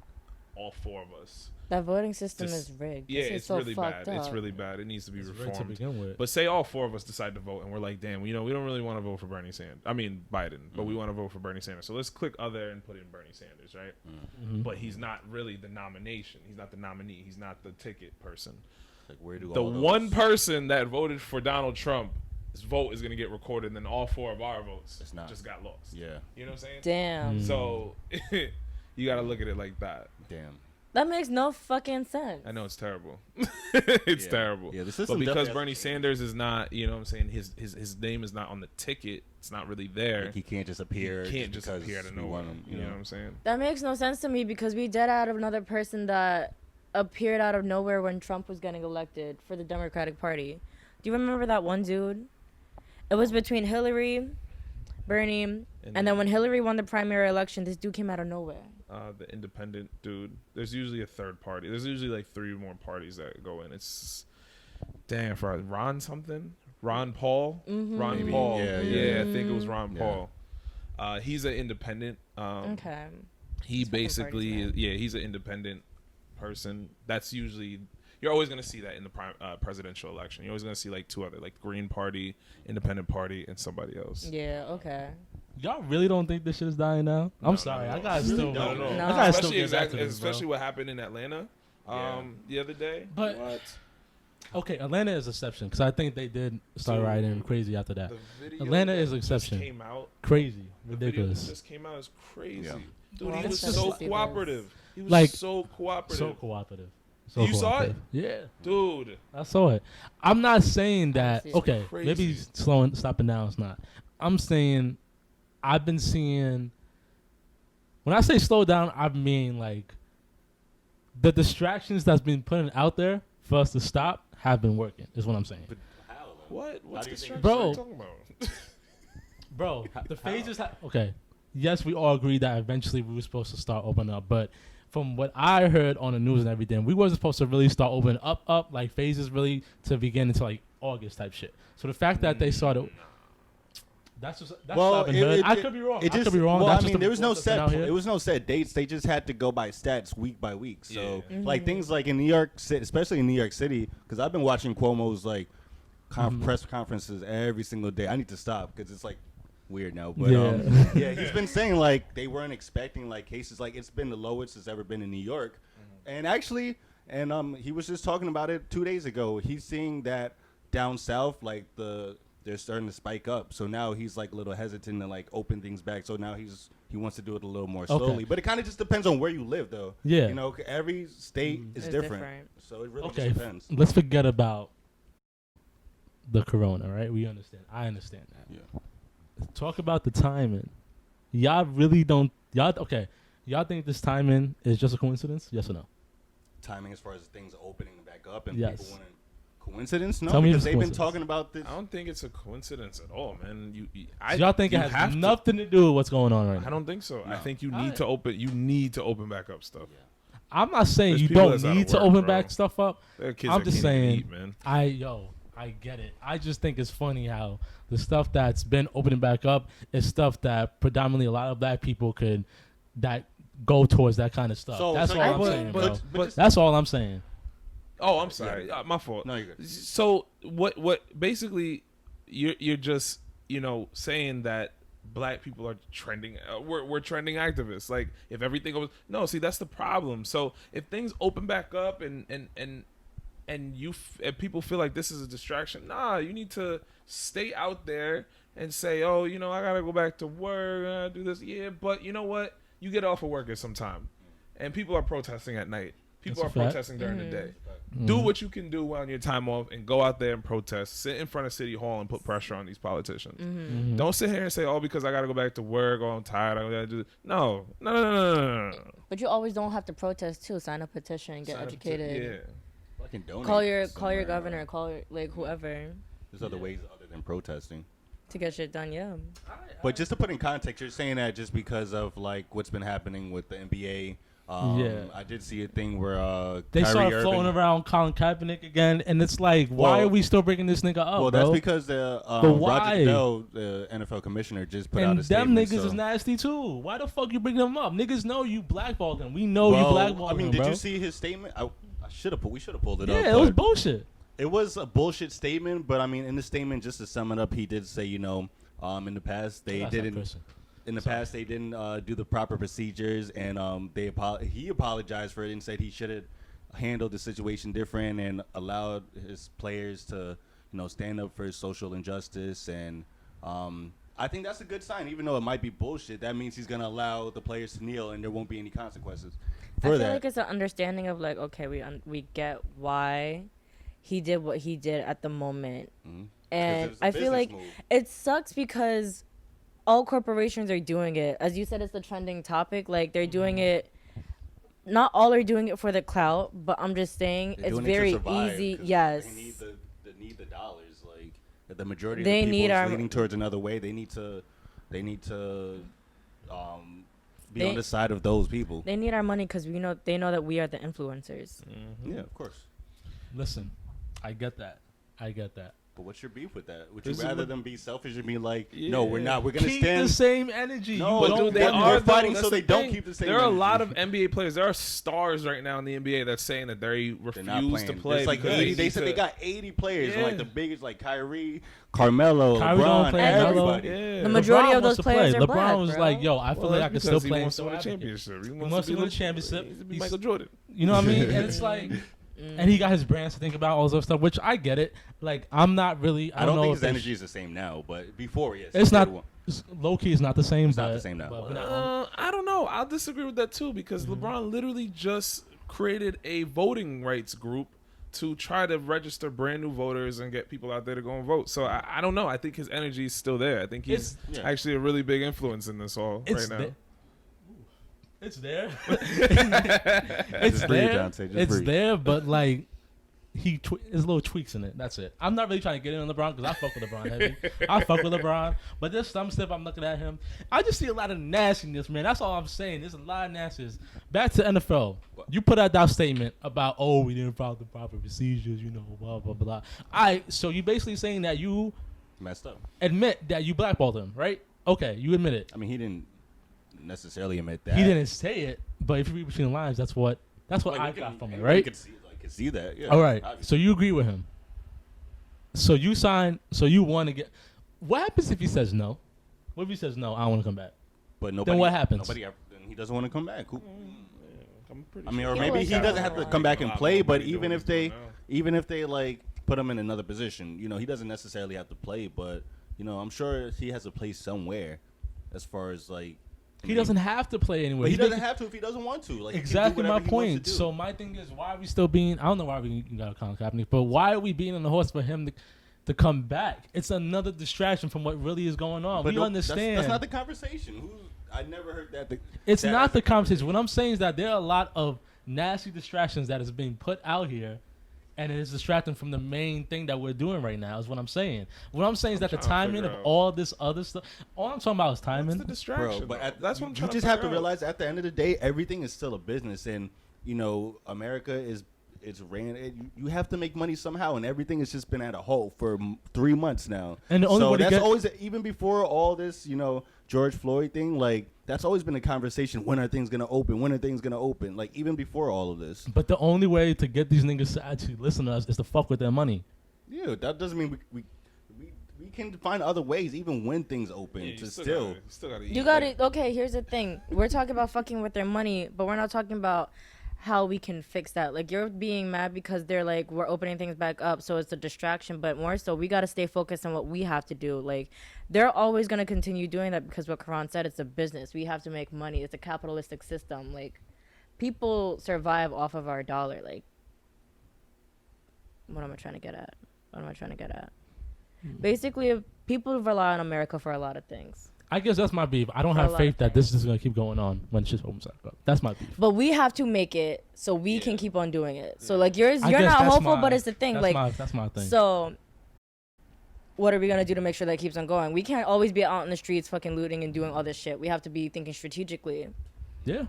all four of us. That voting system is rigged. Yeah, This is it's so really bad. fucked It's up. really bad. It needs to be It's rigged reformed. to begin with. But say all four of us decide to vote and we're like, damn, you know, we don't really want to vote for Bernie Sanders. I mean, Biden, but we want to vote for Bernie Sanders. So let's click other and put in Bernie Sanders, right? But he's not really the nomination. He's not the nominee. He's not the ticket person. Like, where do The all those- one person that voted for Donald Trump, his vote is going to get recorded, and then all four of our votes It's not. just got lost. Yeah. You know what I'm saying? Damn. So you got to look at it like that. Damn. That makes no fucking sense. I know it's terrible. It's Yeah. terrible. Yeah, the system but because definitely Bernie has to change. Sanders is not, you know what I'm saying, his name is not on the ticket. It's not really there. Like, he can't just appear. He can't just because appear out of we nowhere. want him, You know what I'm saying? That makes no sense to me because we did out of another person that appeared out of nowhere when Trump was getting elected for the Democratic Party. Do you remember that one dude? It was between Hillary, Bernie, and then when Hillary won the primary election, this dude came out of nowhere. The independent dude. There's usually a third party. There's usually like three more parties that go in. It's damn for Ron something. Ron Paul. Ron Maybe. Paul. Yeah, I think it was Ron Yeah. Paul. He's an independent. Okay. He Fucking basically, parties, man. he's an independent person. That's usually, you're always going to see that in the presidential election. You're always going to see like two other, like Green Party, Independent Party, and somebody else. Yeah, okay. Y'all really don't think this shit is dying now? I'm No, sorry. no, I no. gotta still. No, no. I gotta still Especially, get back to this, especially bro. what happened in Atlanta the other day. But- what? Okay, Atlanta is exception because I think they did start Dude, rioting crazy after that. The video Atlanta that is just exception. Came out, Crazy, the video that ridiculous. just came out is crazy. Yeah. Dude, Well, he I'm was excited so to see cooperative. He was Like, so cooperative. So cooperative. So You saw it? cooperative. Yeah, Dude. I saw it. I'm not saying that. see it. Okay, Crazy. maybe stopping down is not. I'm saying I've been seeing. When I say slow down, I mean like the distractions that's been put out there for us to stop have been working. Is what I'm saying. What? What's do you the think- structure Bro. you talking about? Bro, the phases. Okay, yes, we all agree that eventually we were supposed to start opening up, but from what I heard on the news and everything, we wasn't supposed to really start opening up like phases really to begin until like August type shit. So the fact that they started. That's what I've been heard. I could be wrong. I could be wrong. Well, That's I just mean, the there was no reports that's been out set. here. It was no set dates. They just had to go by stats week by week. So, Yeah. like things like in New York City, especially in New York City, because I've been watching Cuomo's like press conferences every single day. I need to stop because it's like weird now. But Yeah. yeah, he's been saying like they weren't expecting like cases like it's been the lowest it's ever been in New York, and actually, he was just talking about it 2 days ago. He's seeing that down south, like the they're starting to spike up. So now he's like a little hesitant to like open things back. So now he wants to do it a little more slowly. But it kind of just depends on where you live, though. Yeah. You know, every state is It's different. So it really Okay, just depends. let's forget about the corona, right? We understand. I understand that. Yeah. Talk about the timing. Y'all really don't. Y'all think this timing is just a coincidence? Yes or no? Timing as far as things opening back up and Yes. people wanting coincidence? No, Tell me because it's they've been coincidence. talking about this. I don't think it's a coincidence at all, man. So y'all think it you has have to. nothing to do with what's going on right now? I don't think so. I No. think you Alright. need to open. You need to open back up stuff. I'm not saying There's you people don't that's out of need to work, open bro. back stuff up. There are kids I'm that just can't even saying. eat, man. I get it. I just think it's funny how the stuff that's been opening back up is stuff that predominantly a lot of black people that go towards that kind of stuff. So- That's so all you're I'm saying- saying, but- bro. but- That's all I'm saying. Oh, I'm sorry. My fault. No, you're good. So what basically you're just saying that black people are trending. We're trending activists. Like if everything goes see that's the problem. So if things open back up and people feel like this is a distraction, you need to stay out there and say, oh, I gotta go back to work, I gotta do this. Yeah, but you know what? You get off of work at some time, and people are protesting at night. People That's are a fact. protesting during the day. Mm-hmm. Do what you can do on your time off and go out there and protest. Sit in front of City Hall and put pressure on these politicians. Mm-hmm. Don't sit here and say, "Oh, because I got to go back to work. Oh, I'm tired. I gotta do." No. But you always don't have to protest too. Sign a petition, get Sign up to- educated. Yeah. Fucking donate Call your somewhere. governor, call like whoever There's other ways other than protesting. to get shit done. Yeah. But just to put in context, you're saying that just because of like what's been happening with the NBA. Yeah. I did see a thing where They Kyrie started Irving, floating around Colin Kaepernick again, and it's like, why Well- are we still bringing this nigga up, Well, bro? that's because the But why? Roger Goodell, the NFL commissioner, just put out And a them statement. niggas so. is nasty too. Why the fuck you bring them up? Niggas know you blackballed them. We know you Well, blackballed I mean, them, did bro. you see his statement? We should have pulled it up. Yeah, it was but bullshit. it was a bullshit statement. But I mean, in the statement, just to sum it up, he did say, in the past they That's not didn't. cursing. In the past, they didn't do the proper procedures, and he apologized for it and said he should have handled the situation different and allowed his players to, stand up for social injustice. And I think that's a good sign, even though it might be bullshit. That means he's gonna allow the players to kneel, and there won't be any consequences I for feel that. like it's an understanding of like, okay, we get why he did what he did at the moment, Mhm. 'Cause and it was a I feel business like move. it sucks because all corporations are doing it. As you said, it's a trending topic. Like they're doing it. Not all are doing it for the clout, but I'm just saying They're it's doing it to very survive, easy. 'cause Yes. they need the dollars. Like the majority They of the need people is our- leaning towards another way. They need to be They- on the side of those people. They need our money because they know that we are the influencers. Yeah, of course. Listen, I get that. But what's your beef with that? Would This you is rather what- them be selfish and be like, no, we're not. We're gonna Keep stand. the same energy. No, You but don't dude, they they're want- are fighting though, so that's they the don't thing. keep the same There are a energy. lot of NBA players. There are stars right now in the NBA that's saying that they They're not refuse playing. to play. There's like because 80, they need said to- they got 80 players, and like Yeah. the biggest, like Kyrie, Carmelo, Kyrie don't LeBron, play, everybody. Yeah. The majority LeBron of those wants to players play. are LeBron black, was bro. like, yo, I feel Well, like I that's can still because he play. wants So to win a advocate. championship. He wants to win a He championship. needs to be He's- Michael Jordan. You know what I mean? And it's like, and he got his brands to think about, all this stuff, which I get it. Like, I'm not really. I don't know think if his they energy is the same now, but before, yes. It's he not. did one. Low key is not the same. It's not but- the same now. but we're not- I don't know. I'll disagree with that too because LeBron literally just created a voting rights group to try to register brand new voters and get people out there to go and vote. So I don't know. I think his energy is still there. I think he's It's- yeah. actually a really big influence in this all It's right now. It's there. Just breathe, Jonte, just It's breathe. there, but like there's little tweaks in it. That's it. I'm not really trying to get in on LeBron because I fuck with LeBron heavy. I fuck with LeBron, but there's some stuff I'm looking at him. I just see a lot of nastiness, man. That's all I'm saying. There's a lot of nastiness. Back to NFL. You put out that statement about we didn't follow the proper procedures, blah blah blah. So you basically saying that you Messed up. admit that you blackballed him, right? Okay, you admit it. I mean, he didn't necessarily admit that. He didn't say it, but if you read between the lines, that's what Like, I we got can- from it, anybody right? Could see that. Yeah. All right. Obviously. So you agree with him. So you sign. So you want to get. What happens if he says no? What if he says no? I don't want to come back. But nobody. what happens? Nobody. Then he doesn't want to come back. Who? I'm pretty I mean, sure or He maybe was he doesn't have to doing come back a and lot play. more But money doing even what if he's they, doing now. even if they like put him in another position. You know, he doesn't necessarily have to play, but you know, I'm sure he has a place somewhere. As far as like, he doesn't have to play anyway. But he doesn't have to if he doesn't want to. Like, exactly my point. So my thing is, why are we still being? I don't know why we got Colin Kaepernick, but why are we being on the horse for him to come back? It's another distraction from what really is going on. But we understand. That's not the conversation. I never heard that. It's not the conversation. What I'm saying is that there are a lot of nasty distractions that is being put out here, and it is distracting from the main thing that we're doing right now. Is what I'm saying. What I'm saying is that the timing of all this other stuff. All I'm talking about is timing. What's the distraction, bro? But that's what I'm trying you just have to realize at the end of the day, everything is still a business, and you know, America is. It's ran. You have to make money somehow, and everything has just been at a halt for 3 months now. And the only way that's always even before all this, you know, George Floyd thing. Like that's always been a conversation. When are things gonna open? When are things gonna open? Like even before all of this. But the only way to get these niggas to actually listen to us is to fuck with their money. Yeah, that doesn't mean we can find other ways even when things open to still gotta eat. You got it. Okay, here's the thing. We're talking about fucking with their money, but we're not talking about how we can fix that. Like, you're being mad because they're like, we're opening things back up, so it's a distraction. But more so, we got to stay focused on what we have to do. Like, they're always going to continue doing that because what Karan said, it's a business. We have to make money. It's a capitalistic system. Like, people survive off of our dollar. Like, what am I trying to get at? Basically, people rely on America for a lot of things. I guess that's my beef. I don't have faith that this is going to keep going on when shit opens up. That's my beef. But we have to make it so we can keep on doing it. So, like, you're not hopeful, but it's the thing. That's my thing. So, what are we going to do to make sure that keeps on going? We can't always be out in the streets fucking looting and doing all this shit. We have to be thinking strategically. Yeah.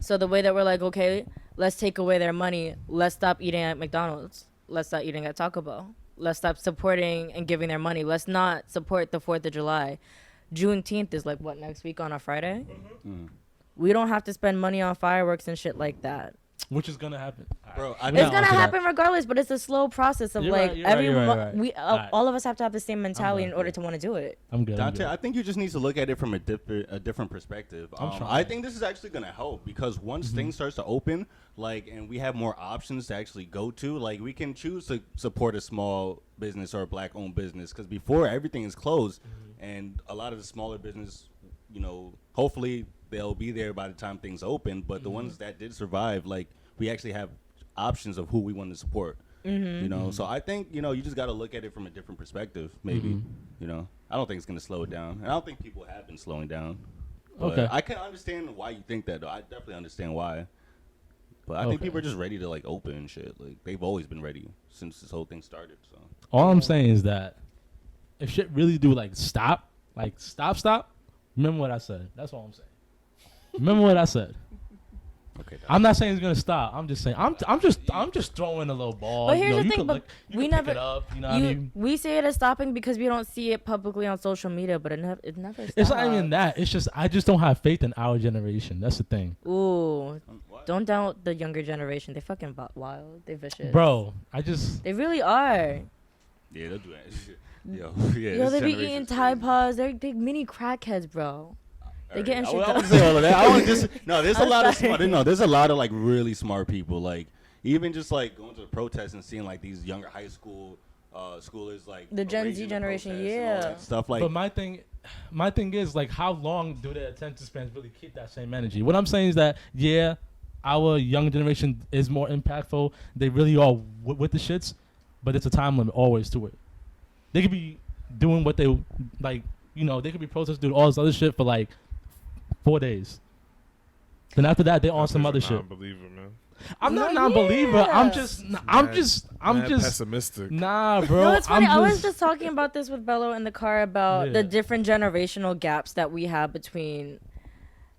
So, the way that we're like, okay, let's take away their money. Let's stop eating at McDonald's. Let's stop eating at Taco Bell. Let's stop supporting and giving their money. Let's not support the 4th of July. Juneteenth is like what, next week on a Friday? Mm-hmm. We don't have to spend money on fireworks and shit like that. Which is gonna happen, bro. It's gonna happen regardless, but it's a slow process of all of us have to have the same mentality in order to want to do it. I'm good. Dante, I think you just need to look at it from a different perspective. I think this is actually gonna help because once things starts to open, like, and we have more options to actually go to, like, we can choose to support a small business or a black-owned business because before everything is closed, and a lot of the smaller business, you know, hopefully they'll be there by the time things open. But the ones that did survive, like, we actually have options of who we want to support. You know, so I think, you know, you just got to look at it from a different perspective. Maybe, you know, I don't think it's gonna slow it down, and I don't think people have been slowing down. But okay, I can understand why you think that, though. I definitely understand why. But I think people are just ready to like open and shit. Like they've always been ready since this whole thing started. So all I'm saying is that if shit really do like stop, remember what I said. That's all I'm saying. Remember what I said. Okay. I'm not saying it's gonna stop. I'm just saying I'm just throwing a little ball. But here's the thing, but we never pick it up, you know what I mean? We say it as stopping because we don't see it publicly on social media, but it never stops. It's not even that. It's just I just don't have faith in our generation. That's the thing. Ooh. Don't doubt the younger generation. They fucking wild. They vicious. Bro, they really are. Yeah, they'll do that. Yo, they be eating Tide Pods. They're mini crackheads, bro. They getting shit done. I wouldn't say all of that. I want just there's a lot of smart. No, there's a lot of like really smart people. Like even just like going to the protests and seeing like these younger high school schoolers like the Gen Z generation, yeah, stuff like. But my thing is like, how long do their attention spans really keep that same energy? What I'm saying is that our young generation is more impactful. They really are with the shits, but it's a time limit always to it. They could be doing what they like, you know, they could be protesting, doing all this other shit for like 4 days. Then after that, they're on some other shit. Non-believer, man. I'm not a non-believer. I'm just pessimistic. Nah, bro. No, it's funny. I was just talking about this with Bello in the car about the different generational gaps that we have between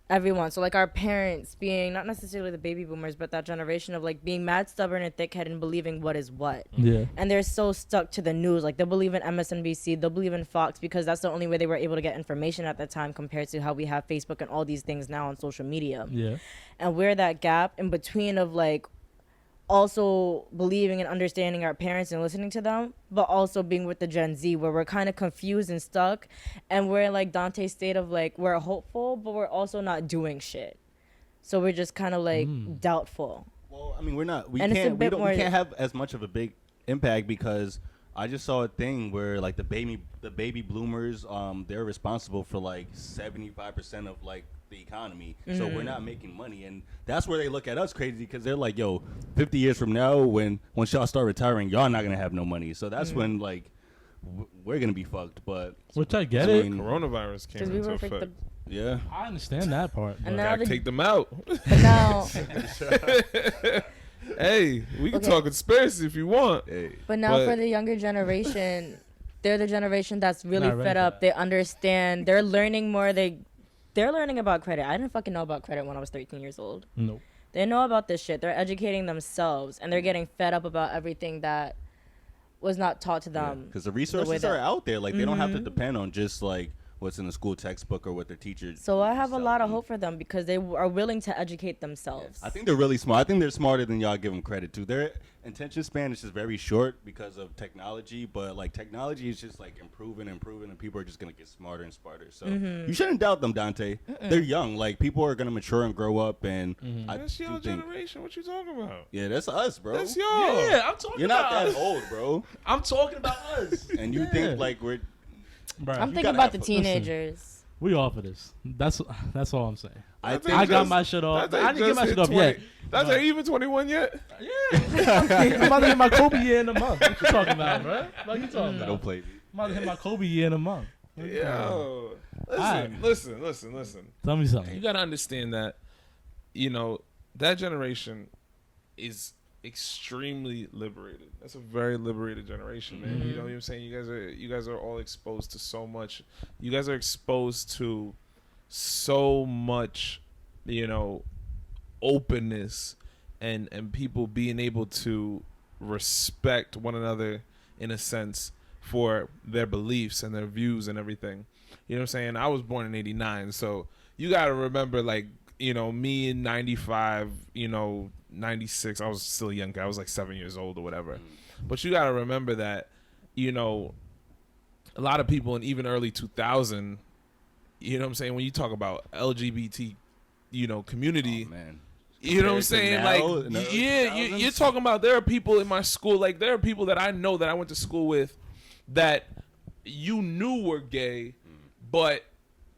everyone. So like our parents being not necessarily the baby boomers, but that generation of like being mad, stubborn, and thick-headed and believing what is what. Yeah. And they're so stuck to the news. Like they'll believe in MSNBC, they'll believe in Fox because that's the only way they were able to get information at that time compared to how we have Facebook and all these things now on social media. Yeah. And we're that gap in between of like also believing and understanding our parents and listening to them, but also being with the Gen Z where we're kind of confused and stuck, and we're in like Dante's state of like we're hopeful, but we're also not doing shit. So we're just kind of like doubtful. Well, I mean, we can't have as much of a big impact because I just saw a thing where like the baby bloomers, they're responsible for like 75% of like the economy. So we're not making money, and that's where they look at us crazy because they're like, yo, 50 years from now, once y'all start retiring, y'all not gonna have no money. So that's when like we're gonna be fucked. But which I get it. Coronavirus came 'Cause we into were freaked effect. yeah, I understand that part. And but- now Gotta take them out. But now, Hey, we can Okay. talk conspiracy if you want. hey, but now But- for the younger generation, they're the generation that's really Not ready fed for up. that. They understand. They're learning more. They're learning about credit. I didn't fucking know about credit when I was 13 years old. Nope. They know about this shit. They're educating themselves, and they're getting fed up about everything that was not taught to them. because the resources are that- out there. Like they don't have to depend on just like what's in the school textbook or what their teachers. So I have a lot of selling. hope for them because they are willing to educate themselves. I think they're really smart. I think they're smarter than y'all give them credit to. Their attention span is just very short because of technology, but like technology is just like improving, and people are just gonna get smarter and smarter. So you shouldn't doubt them, Dante. They're young. Like people are gonna mature and grow up, and I That's your do think, generation. What you talking about? yeah, that's us, bro. That's y'all. Yeah, I'm talking You're not about that us. old, bro. I'm talking about us. And you Yeah. think like we're Bruh, I'm you thinking gotta about have the fun. teenagers. we all for this. That's all I'm saying. I That's think I got just- my shit off. That's I didn't get my just shit hit off 20. yet. That's But- even 21 yet? I'm about to hit my Kobe year in a month. What you talking about, bro? What you talking about? don't play me. I'm about to hit my Kobe year in a month. Yo. Alright. Listen. Tell me You something. got to understand that, that generation is extremely liberated. That's a very liberated generation, man. You know what I'm saying? You guys are all exposed to so much. You guys are exposed to so much, openness and people being able to respect one another in a sense for their beliefs and their views and everything. You know what I'm saying? I was born in 89, so you got to remember, like, me in 95, 96, I was still a young guy. I was like 7 years old or whatever. But you got to remember that, a lot of people in even early 2000, you know what I'm saying, when you talk about LGBT, community, Oh, man. you know what I'm Compared to saying? now, Like, in the early yeah, 2000s? you're talking about there are people in my school, like there are people that I know that I went to school with that you knew were gay, but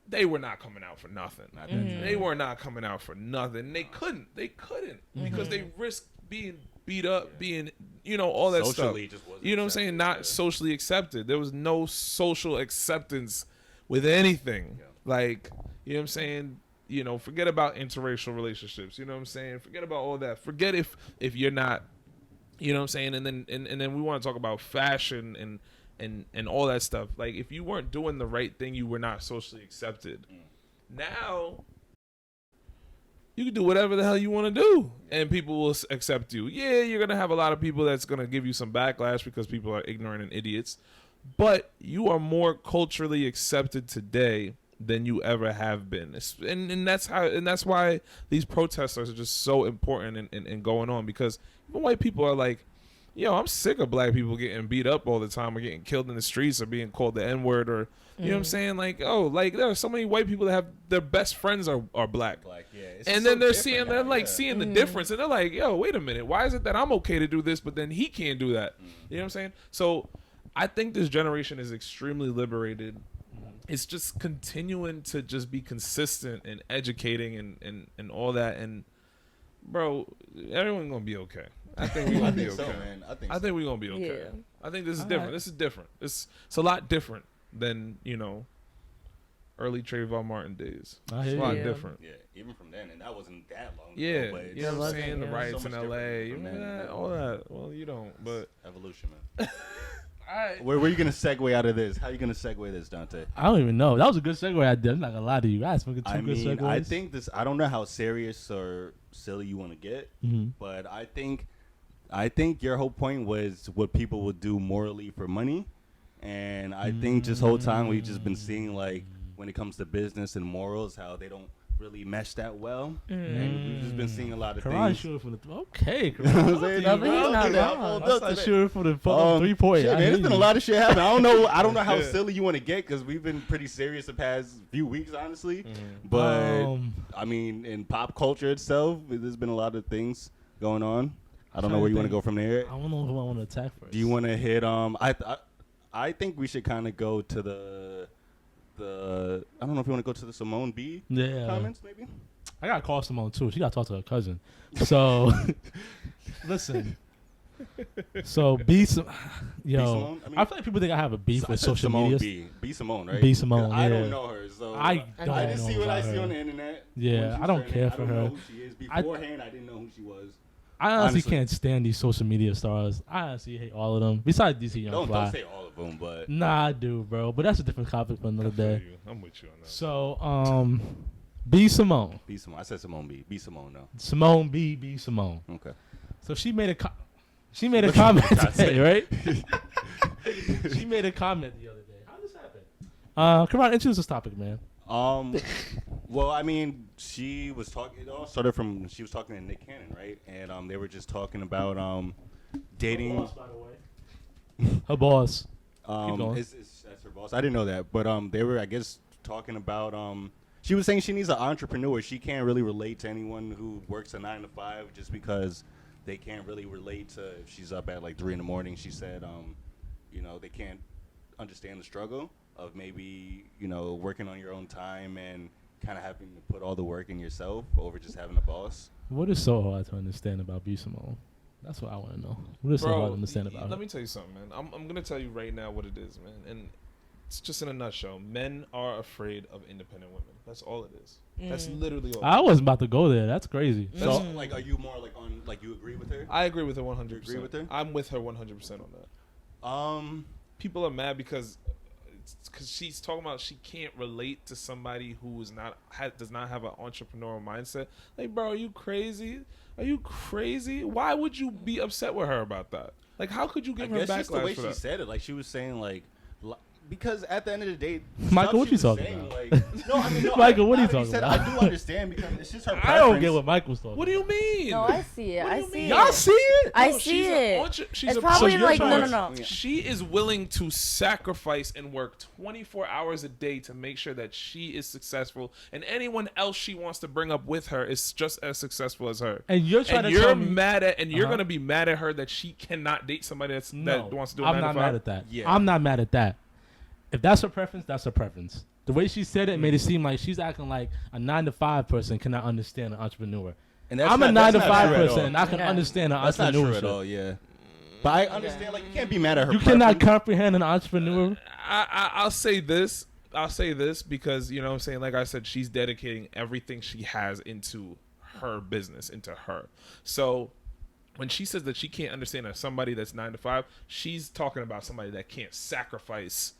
they were not coming out for nothing. They were not coming out for nothing. They couldn't because they risked being beat up, being, all that Socially, stuff. just wasn't You know what I'm saying? accepted, Not yeah. socially accepted. There was no social acceptance with anything. Like, you know what I'm saying? Forget about interracial relationships. You know what I'm saying? Forget about all that. Forget if you're not, you know what I'm saying? And then we want to talk about fashion and all that stuff. Like, if you weren't doing the right thing, you were not socially accepted. Now, you can do whatever the hell you want to do, and people will accept you. Yeah, you're going to have a lot of people that's going to give you some backlash because people are ignorant and idiots. But you are more culturally accepted today than you ever have been, and that's why these protests are just so important and going on, because even white people are like, yo, I'm sick of black people getting beat up all the time or getting killed in the streets or being called the N-word or you know what I'm saying, like, oh, like there are so many white people that have their best friends are black. Yeah, it's And so then they're different seeing, now, they're like yeah. seeing the difference, and they're like, "Yo, wait a minute, why is it that I'm okay to do this, but then he can't do that?" You know what I'm saying? So, I think this generation is extremely liberated. It's just continuing to just be consistent and educating and all that. And bro, everyone's gonna be okay. I think we're I gonna be think okay. so, man. I think I think we're gonna be okay. Yeah. I think this is All different. right. This is different. It's a lot different than early Trayvon Martin days. I It's hear a lot you. different. Yeah, even from then, and that wasn't that long Yeah, ago. But you know what I'm wasn't, saying? The yeah. riots So in much LA, different you from remember then. that? All that. Well, you don't, but evolution, man. all right. Where are you gonna segue out of this? How are you gonna segue this, Dante? I don't even know. That was a good segue I did. I'm not gonna lie to you. I fucking two I good mean, segues. I think this. I don't know how serious or silly you want to get, but I think your whole point was what people would do morally for money, and I think this whole time we've just been seeing, like, when it comes to business and morals, how they don't really mesh that well, and we've just been seeing a lot of Karan things. shooting from the okay. You know what I'm Karan, saying? No, but he's not Okay, wrong. I pulled I up started today. shooting from the fucking 3 point. Shit, I man, hear there's been a you. lot of shit happening. I don't know how silly you want to get, because we've been pretty serious the past few weeks, honestly. But Um, I mean, in pop culture itself, there's been a lot of things going on. I don't know where you want to go from there. I don't know who I want to attack first. Do you want to hit? I think we should kind of go to the. I don't know if you want to go to the Simone B. Comments maybe. I gotta call Simone too. She gotta talk to her cousin. So listen. So yo, I feel like people think I have a beef with social media. B Simone, right? B Simone. Yeah. I don't know her, so I just see what I see on the internet. Yeah, I don't care for her. I don't know who she is. Beforehand, I didn't know who she was. I honestly can't stand these social media stars. I honestly hate all of them. Besides DC Young Fly. Don't say all of them, but nah, I do, bro. But that's a different topic for another day. I'm with you on that. So, B Simone. B Simone. I said Simone B. B Simone though. Simone B. B Simone. Okay. So she made a comment today, right? She made a comment the other day. How did this happen? Come on, introduce this topic, man. Well, I mean, she was talking. It all started from she was talking to Nick Cannon, right? And they were just talking about dating. Her boss, by the way. Her boss. That's her boss. I didn't know that, but they were, I guess, talking about. She was saying she needs an entrepreneur. She can't really relate to anyone who works a 9 to 5 just because they can't really relate to if she's up at like 3 a.m. She said, they can't understand the struggle of maybe, working on your own time and kind of having to put all the work in yourself over just having a boss. What is so hard to understand about B Simone? That's what I want to know. What is so hard to understand about her? Let me tell you something, man. I'm going to tell you right now what it is, man. And it's just in a nutshell. Men are afraid of independent women. That's all it is. That's literally all. I wasn't about to go there. That's crazy. So, are you more you agree with her? I agree with her 100%. You agree with her? I'm with her 100% on that. People are mad because she's talking about she can't relate to somebody who is does not have an entrepreneurial mindset. Like, bro, are you crazy? Are you crazy? Why would you be upset with her about that? Like, how could you give her backlash for that? Just the way she said it, like she was saying, like. Because at the end of the day, Michael, what you talking about? Michael, what are you talking about? I do understand because it's just her preference. I don't get what Michael's talking. What do you mean? No, I see it. I see it. Y'all see it? I see it. It's probably like no. She is willing to sacrifice and work 24 hours a day to make sure that she is successful, and anyone else she wants to bring up with her is just as successful as her. And you're trying to tell me, you're gonna be mad at her that she cannot date somebody that wants to do a 9 to 5. I'm not mad at that. Yeah. I'm not mad at that. If that's her preference, that's her preference. The way she said it made it seem like she's acting like a 9 to 5 person cannot understand an entrepreneur. And I'm a 9 to 5 person, and I can understand an entrepreneurship. That's not true at all, yeah. But I understand, like, you can't be mad at her. You cannot comprehend an entrepreneur. I'll say this. Because, you know what I'm saying? Like I said, she's dedicating everything she has into her business, into her. So when she says that she can't understand somebody that's 9 to 5, she's talking about somebody that can't sacrifice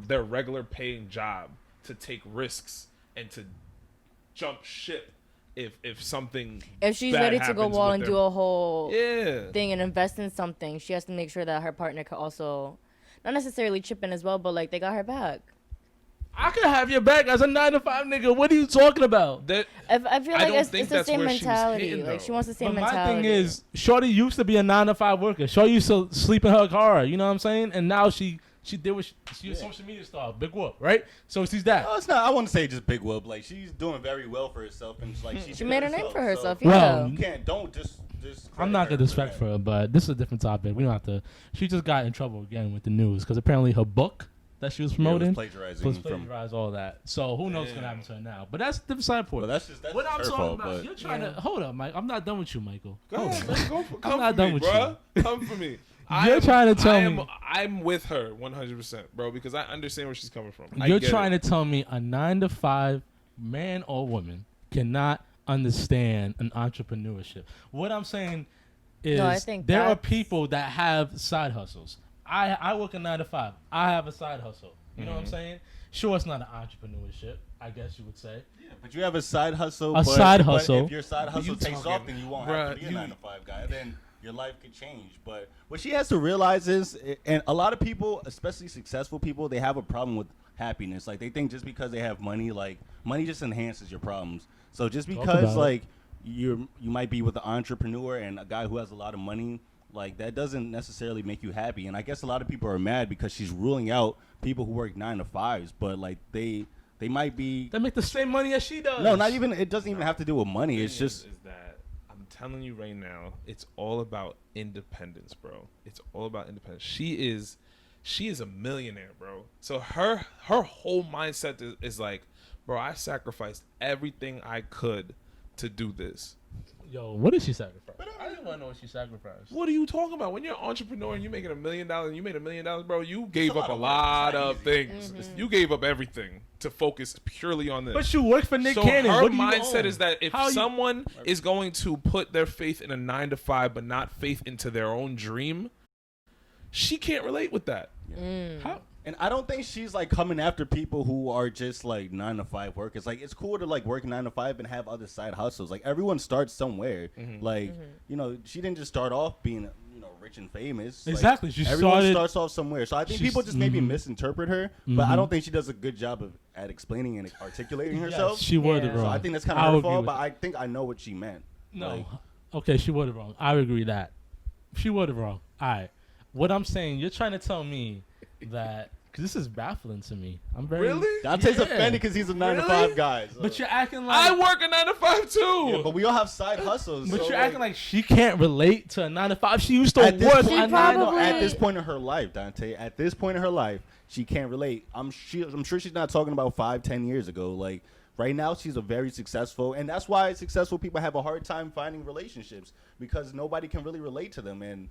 their regular paying job to take risks and to jump ship if something if she's bad ready to go all and do a whole thing and invest in something, she has to make sure that her partner could also not necessarily chip in as well, but like they got her back. I could have your back as a 9 to 5 nigga. What are you talking about? I feel like it's the same mentality. Like she wants the same mentality. My thing is, Shorty used to be a 9 to 5 worker. Shorty used to sleep in her car. You know what I'm saying? And now she did what she a social media star, big whoop, right? So she's that. No, it's not. I wouldn't say just big whoop. Like she's doing very well for herself, and like she made a name for herself. So, yeah. You can't. Don't just. I'm not gonna disrespect for her, but this is a different topic. We don't have to. She just got in trouble again with the news because apparently her book that she was promoting was plagiarized, all that. So who knows what's gonna happen to her now? But that's the different side point. Well, that's what I'm talking fault, about. You're trying to hold up, Mike. I'm not done with you, Michael. Go ahead, I'm not done with you. Come for me. You're trying to tell me I'm with her 100%, bro, because I understand where she's coming from. You're trying to tell me a 9 to 5 man or woman cannot understand an entrepreneurship. What I'm saying is there are people that have side hustles. I work a 9 to 5. I have a side hustle. You know what I'm saying? Sure, it's not an entrepreneurship, I guess you would say. Yeah, but you have a side hustle. But if your side hustle takes off, then you won't have to be a 9 to 5 guy. Then your life could change. But what she has to realize is, and a lot of people, especially successful people, they have a problem with happiness. Like they think just because they have money, like money just enhances your problems. So just because like you might be with an entrepreneur and a guy who has a lot of money, like that doesn't necessarily make you happy. And I guess a lot of people are mad because she's ruling out people who work 9 to 5s, but like they might be. They make the same money as she does. No, not even. It doesn't even have to do with money. It's just. Is that I'm telling you right now, it's all about independence, bro. It's all about independence. She is a millionaire, bro. So her whole mindset is like, bro, I sacrificed everything I could to do this. Yo, what did she sacrifice? I didn't want to know what she sacrificed. What are you talking about? When you're an entrepreneur and you're making $1 million and you made $1 million, bro, you gave up a lot of things. You gave up everything to focus purely on this. But you work for Nick So Cannon. her What do you mindset own? is that if someone is going to put their faith in a 9-to-5 but not faith into their own dream, she can't relate with that. How? And I don't think she's like coming after people who are just like 9-to-5 workers. Like it's cool to like work 9-to-5 and have other side hustles. Like everyone starts somewhere. Like you know, she didn't just start off being rich and famous. Exactly. Like, She everyone started- starts off somewhere. So I think people just maybe misinterpret her. But I don't think she does a good job at explaining and articulating herself. She worded Yeah. wrong. So I think that's kind I of her agree fault. with But that. I think I know what she meant. No. Like, Okay, she worded wrong. I agree that. She worded wrong. All right. What I'm saying, you're trying to tell me that, because this is baffling to me. I'm very. Really? Dante's Yeah. offended because he's a 9-to-5 Really? guy. So. But you're acting like. I work a 9-to-5 too. Yeah, but we all have side hustles. But so, you're acting like she can't relate to a 9-to-5. She used to at this, work point, a 9 to probably- at this point in her life, Dante, at this point in her life, she can't relate. I'm sure she's not talking about 5-10 years ago. Like right now, she's a very successful, and that's why successful people have a hard time finding relationships because nobody can really relate to them. And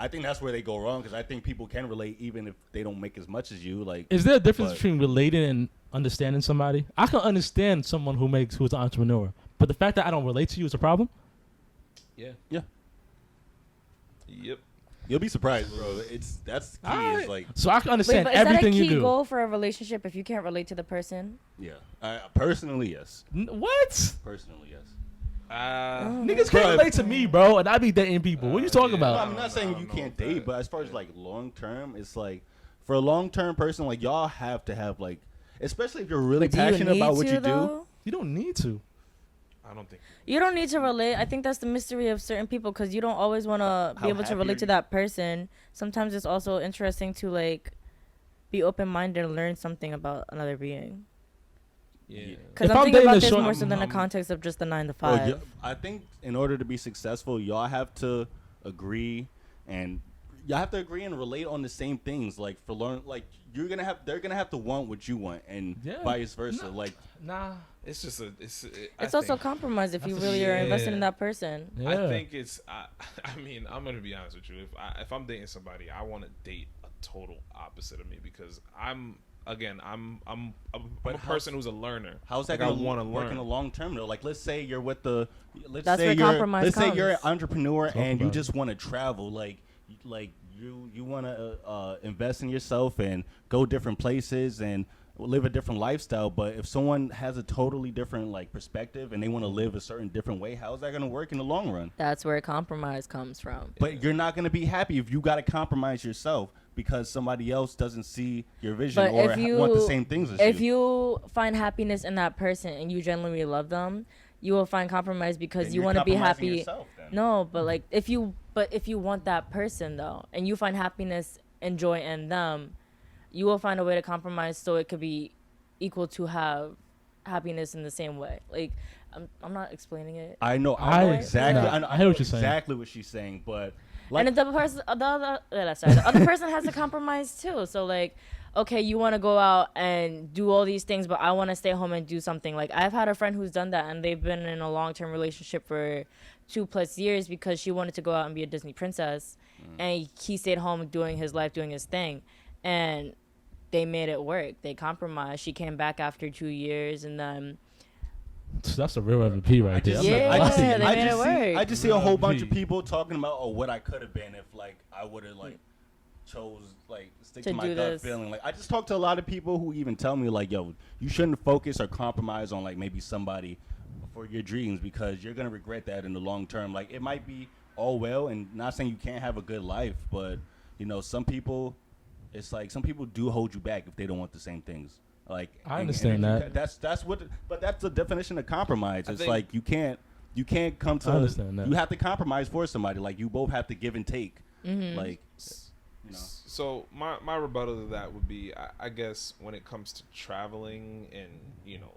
I think that's where they go wrong because I think people can relate even if they don't make as much as you. Like, Is there a difference But- between relating and understanding somebody? I can understand someone who's an entrepreneur, but the fact that I don't relate to you is a problem. Yeah. yeah, Yep. you'll be surprised, bro. That's the key. Alright. Is like, So I can Wait, understand but is that a everything you key do. goal for a relationship if you can't relate to the person? yeah. Personally, yes. What? Personally, yes. Niggas Bro, can't relate to me, bro, and I be dating people. What are you talking yeah. No, about? I'm not saying I you don't can't know date, that. but as far as like long term, it's like for a long term person, like y'all have to have like, especially if you're really But do you passionate need about what to, you do. though? You don't need to. I don't think. You don't need to relate. I think that's the mystery of certain people because you don't always want to How be able to happy are relate to you? that person. Sometimes it's also interesting to like be open minded and learn something about another being. Yeah. Because If I'm I'm thinking dating about a this short- more so than the I'm- context of just the 9 to Well, 5. I think in order to be successful, y'all have to agree and y'all have to agree and relate on the same things. Like for learn, like they're gonna have to want what you want, and Yeah. vice versa. Like Nah. It's just a. It's also a compromise if you That's a really are invested yeah. in that person. Yeah. I think it's. I mean, I'm gonna be honest with you. If I'm dating somebody, I want to date a total opposite of me because I'm a person who's a learner. how's that Like, gonna I want to work in learn. the long term though? Like let's say you're with the, That's where compromise let's say you're an comes. entrepreneur Talk and you about it. just want to travel. Like you want to invest in yourself and go different places and live a different lifestyle. But if someone has a totally different like perspective and they want to live a certain different way, how's that gonna work in the long run? That's where compromise comes from. But you're not gonna be happy if you got to compromise yourself because somebody else doesn't see your vision But or if you want the same things as if you. you find happiness in that person and you genuinely love them, you will find compromise because Then you you're want to be compromising happy. yourself then. No, but like if you want that person though, and you find happiness and joy in them, you will find a way to compromise so it could be equal to have happiness in the same way. Like I'm not explaining it. I know I- exactly. no, I know I hear what you're saying. exactly what she's saying, but like, And if the person, the other person has to compromise too. So like, okay, you want to go out and do all these things, but I want to stay home and do something. Like I've had a friend who's done that, and they've been in a long-term relationship for 2+ years because she wanted to go out and be a Disney princess, and he stayed home doing his life, doing his thing, and they made it work. They compromised. She came back after 2 years, and then That's a real MVP right there. Yeah, I'm like, they made it work. I just see a whole bunch of MVP. people talking about what I could have been if like I would have like chose like stick To to my do gut this. feeling. Like I just talk to a lot of people who even tell me like, yo, you shouldn't focus or compromise on like maybe somebody for your dreams because you're gonna regret that in the long term. Like it might be all well and not saying you can't have a good life, but you know some people, it's like some people do hold you back if they don't want the same things. Like I understand if you- that. That's what, but that's the definition of compromise. I It's think- like you can't come to. I understand that. You have to compromise for somebody. Like you both have to give and take. Mm-hmm. Like, You know. So my rebuttal to that would be, I guess, when it comes to traveling and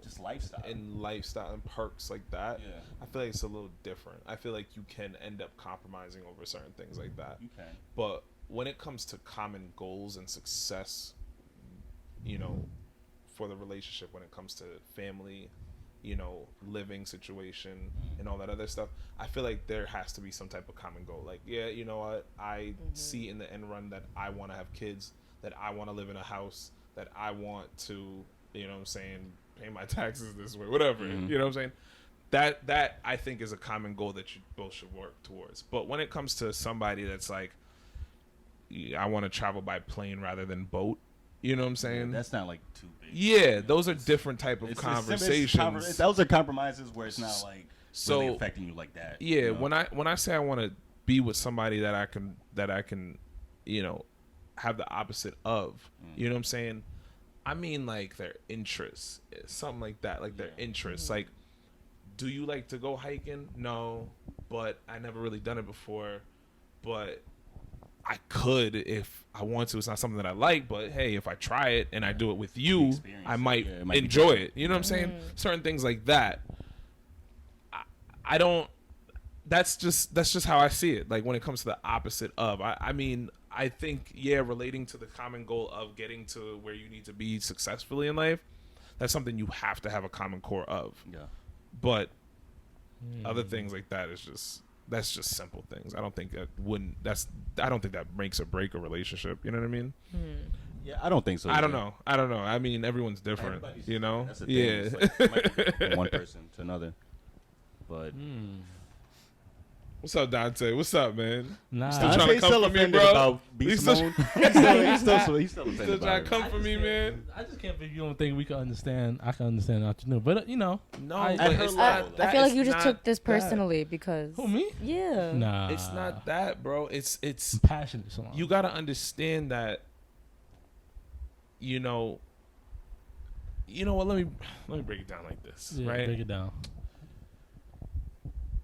Just lifestyle and perks like that, Yeah. I feel like it's a little different. I feel like you can end up compromising over certain things like that. You can. But when it comes to common goals and success, for the relationship, when it comes to family, living situation and all that other stuff, I feel like there has to be some type of common goal. Like, yeah, you know what? I see in the end run that I want to have kids, that I want to live in a house, that I want to, pay my taxes this way, whatever. You know what I'm saying? That I think is a common goal that you both should work towards. But when it comes to somebody that's like, I want to travel by plane rather than boat, you know what I'm saying? Yeah, that's not like too big. Yeah, those are different type of conversations. Those are compromises where it's not like really affecting you like that. Yeah, when I say I want to be with somebody that I can have the opposite of, you know what I'm saying? I mean, like their interests, something like that, like their interests. Like, do you like to go hiking? No, but I never really done it before, but I could if I want to. It's not something that I like, but hey, if I try it and I do it with you, I might enjoy it. You know what I'm saying? Certain things like that. I don't. That's just how I see it. Like when it comes to the opposite of. I mean, I think relating to the common goal of getting to where you need to be successfully in life, that's something you have to have a common core of. Yeah. But other things like that is just. That's just simple things. I don't think that makes or break a relationship. You know what I mean? Yeah, I don't think so. I don't know. I mean, everyone's different. That's the thing. Yeah. It's like, it might be one person to another. But what's up, Dante? What's up, man? Nah, still trying to come for me, bro. About he's still offended still trying to come for me, man. I just can't believe you don't think we can understand. I can understand what you know, but no. I feel like you just took this personally because who, me? Yeah. Nah, it's not that, bro. It's I'm passionate. So you got to understand that. You know what? Let me break it down like this, right? Break it down.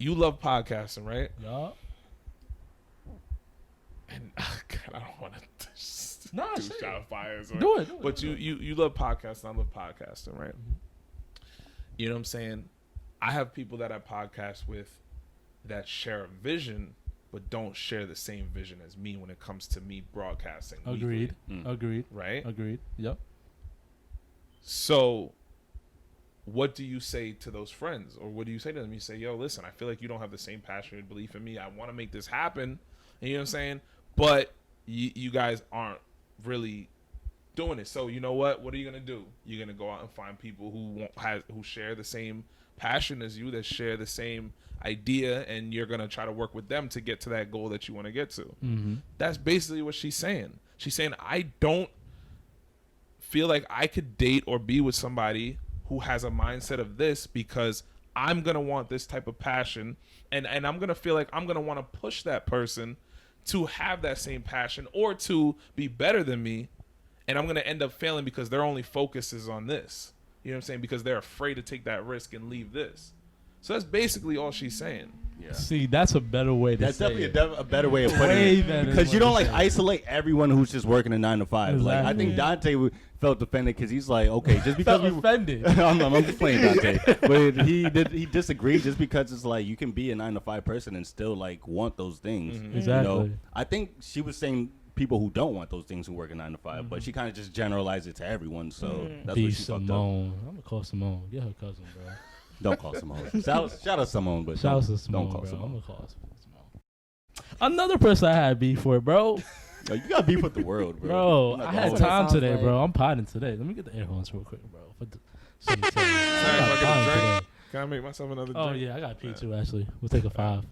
You love podcasting, right? Yeah. And God, I don't want to do shot fires. Do it. But you love podcasting. I love podcasting, right? You know what I'm saying? I have people that I podcast with that share a vision, but don't share the same vision as me when it comes to me broadcasting. Agreed. Agreed. Right? Agreed. Yep. So what do you say to those friends? Or what do you say to them? You say, yo, listen, I feel like you don't have the same passionate belief in me. I want to make this happen. And you know what I'm saying? But you guys aren't really doing it. So you know what? What are you going to do? You're going to go out and find people who share the same passion as you, that share the same idea, and you're going to try to work with them to get to that goal that you want to get to. That's basically what she's saying. She's saying, I don't feel like I could date or be with somebody who has a mindset of this, because I'm going to want this type of passion, and I'm going to feel like I'm going to want to push that person to have that same passion or to be better than me, and I'm going to end up failing because their only focus is on this. You know what I'm saying? Because they're afraid to take that risk and leave this. So that's basically all she's saying. Yeah. See, that's a better way to that's say definitely it. a better way of putting it. Because you don't isolate everyone who's just working a 9 to 5. Exactly. Like I think Dante felt offended because he's like, okay, just because we offended. I'm just playing Dante, but he disagreed just because it's like you can be a 9 to 5 person and still like want those things. Exactly. I think she was saying people who don't want those things who work a 9 to 5, but she kind of just generalized it to everyone. So that's what she fucked up. I'm gonna call Simone. Get her cousin, bro. Don't call Simone. Shout out Simone, but shout out to Simone, don't call bro. Simone. I'm gonna call Simone. Another person I had beef with, bro. Yo, you got beef with the world, bro. Bro, I had time today, bro. I'm potting today. Let me get the air horns real quick, bro. Sorry, if I get a drink. Can I make myself another drink? Oh yeah, I got pee too. Actually, we'll take a 5.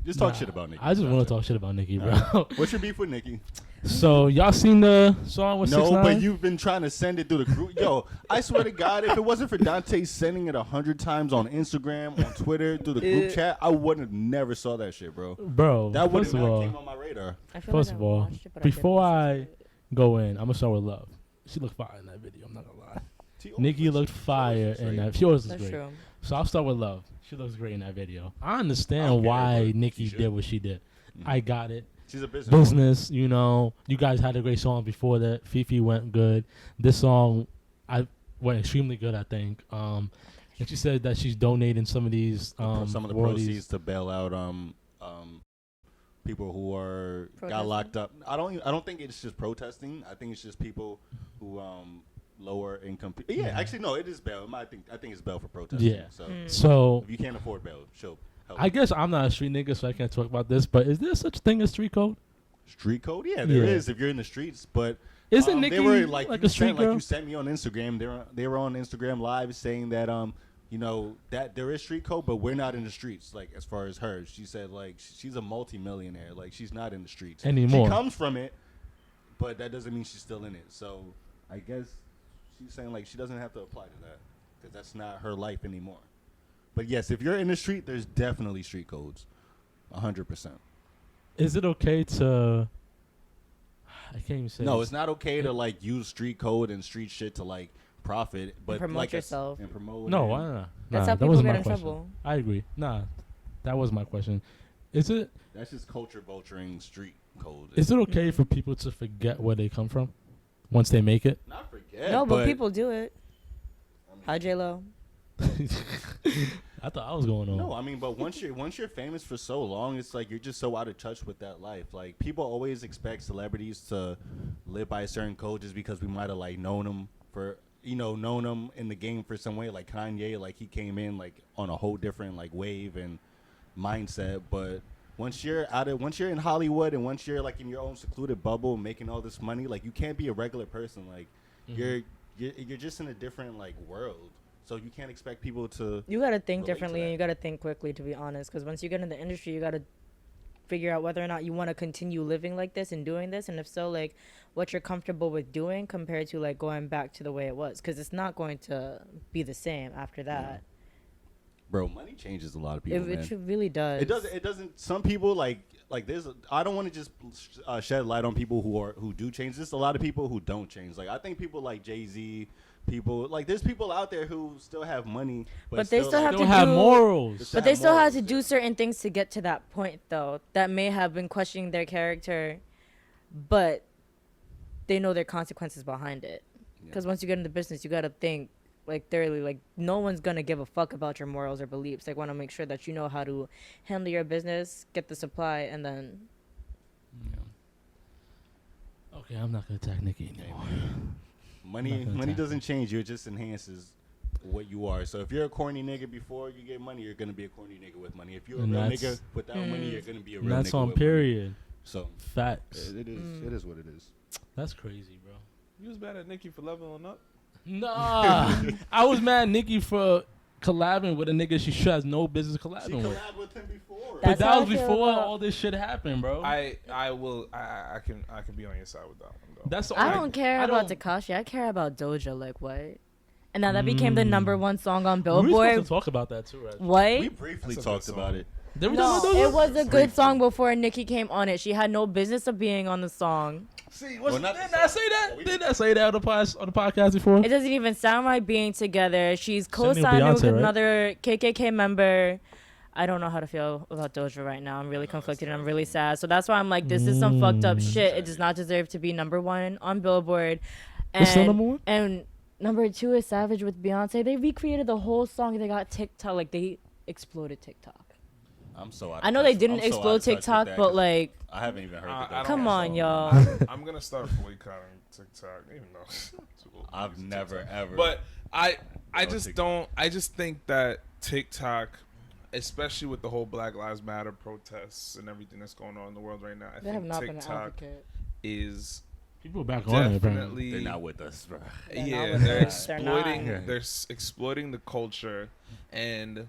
Just talk shit about Nicki. I just want to talk shit about Nicki, bro. What's your beef with Nicki? So y'all seen the song with 6ix9ine? No, but you've been trying to send it through the group. Yo, I swear to God, if it wasn't for Dante sending it 100 times on Instagram, on Twitter, through the group chat, I wouldn't have never saw that shit, bro. Bro, that wouldn't have came on my radar. First of all, before I go in, I'm gonna start with Love. She looked fire in that video. I'm not gonna lie. Nicki looked fire in that. Yours is great. True. So I'll start with Love. She looks great in that video. I understand why Nicki did what she did. I got it. She's a business. You know, you guys had a great song before that. Fifi went good. This song, I went extremely good, I think. And she said that she's donating some of these some of the royalties. proceeds to bail out people who got locked up. I don't think it's just protesting. I think it's just people who lower income. Yeah, actually no, it is bail. I think it's bail for protesting. Yeah. So if you can't afford bail, she'll help. I guess I'm not a street nigga, so I can't talk about this. But is there such thing as street code? Street code? Yeah, there is if you're in the streets. But isn't Nicki they were like a street girl? Like you sent me on Instagram. They were on Instagram Live saying that you know, that there is street code, but we're not in the streets. Like, as far as her, she said, like, she's a multi-millionaire. Like, she's not in the streets anymore. She comes from it, but that doesn't mean she's still in it. So, I guess she's saying, like, she doesn't have to apply to that because that's not her life anymore. But yes, if you're in the street, there's definitely street codes, 100%. Is it okay to? I can't even say. No, it's not okay to like use street code and street shit to like profit, but promote like yourself. And promote. No, why not? That's nah, how that people wasn't get my in question. trouble. I agree. Nah, that was my question. Is it? That's just culture vulturing street code. Is it okay for people to forget where they come from once they make it? Not forget. No, but people do it. Hi, J-Lo. I thought I was going on. No, I mean, but once you're famous for so long, it's like you're just so out of touch with that life. Like, people always expect celebrities to live by a certain code just because we might have like known them in the game for some way. Like Kanye, like he came in like on a whole different like wave and mindset. But once you're in Hollywood and once you're like in your own secluded bubble making all this money, like you can't be a regular person. Like you're just in a different like world. So you can't expect people to. You got to think differently and you got to think quickly, to be honest. Because once you get in the industry, you got to figure out whether or not you want to continue living like this and doing this. And if so, like what you're comfortable with doing compared to like going back to the way it was. Because it's not going to be the same after that. Yeah. Bro, money changes a lot of people, man. It really does. It doesn't. Some people like there's. I don't want to just shed light on people who do change. There's a lot of people who don't change. Like I think people like Jay-Z. People like there's people out there who still have money, but they still like, have morals. But they still have to do certain things to get to that point, though. That may have been questioning their character, but they know their consequences behind it. Because once you get into business, you got to think like thoroughly. Like no one's gonna give a fuck about your morals or beliefs. They want to make sure that you know how to handle your business, get the supply, and then. Yeah. Okay, I'm not gonna attack Nicki anymore. Money doesn't change you; it just enhances what you are. So if you're a corny nigga before you get money, you're gonna be a corny nigga with money. If you're a real nigga without money, you're gonna be a real nigga. That's on with period. Money. So facts. It is what it is. That's crazy, bro. You was mad at Nicki for leveling up? Nah, I was mad at Nicki for collabing with a nigga she has no business collabing with. She collabed with him before. But that was before all this shit happened, bro. I can be on your side with that one though. That's the I don't care about Tekashi. I care about Doja. Like what? And now that became the #1 song on Billboard. We were supposed to talk about that too, right? What? We briefly talked about it. No, it was a good song before Nicki came on it. She had no business of being on the song. See, didn't I say that? Didn't I say that on the podcast before? It doesn't even sound right being together. She's co-signing with another KKK member. I don't know how to feel about Doja right now. I'm really conflicted and I'm really sad. So that's why I'm like, this is some fucked up shit. It does not deserve to be #1 on Billboard. And, it's still #1? And #2 is Savage with Beyonce. They recreated the whole song. They got TikTok. Like, they exploded TikTok. I'm so out I know they didn't explode TikTok, but like, I haven't even heard of that. Come on, y'all. I'm gonna start boycotting TikTok, even though I've never ever. But I just don't. I just think that TikTok, especially with the whole Black Lives Matter protests and everything that's going on in the world right now, I think TikTok is people back on it. Definitely, they're not with us, bro. Yeah, they're exploiting. They're exploiting the culture, and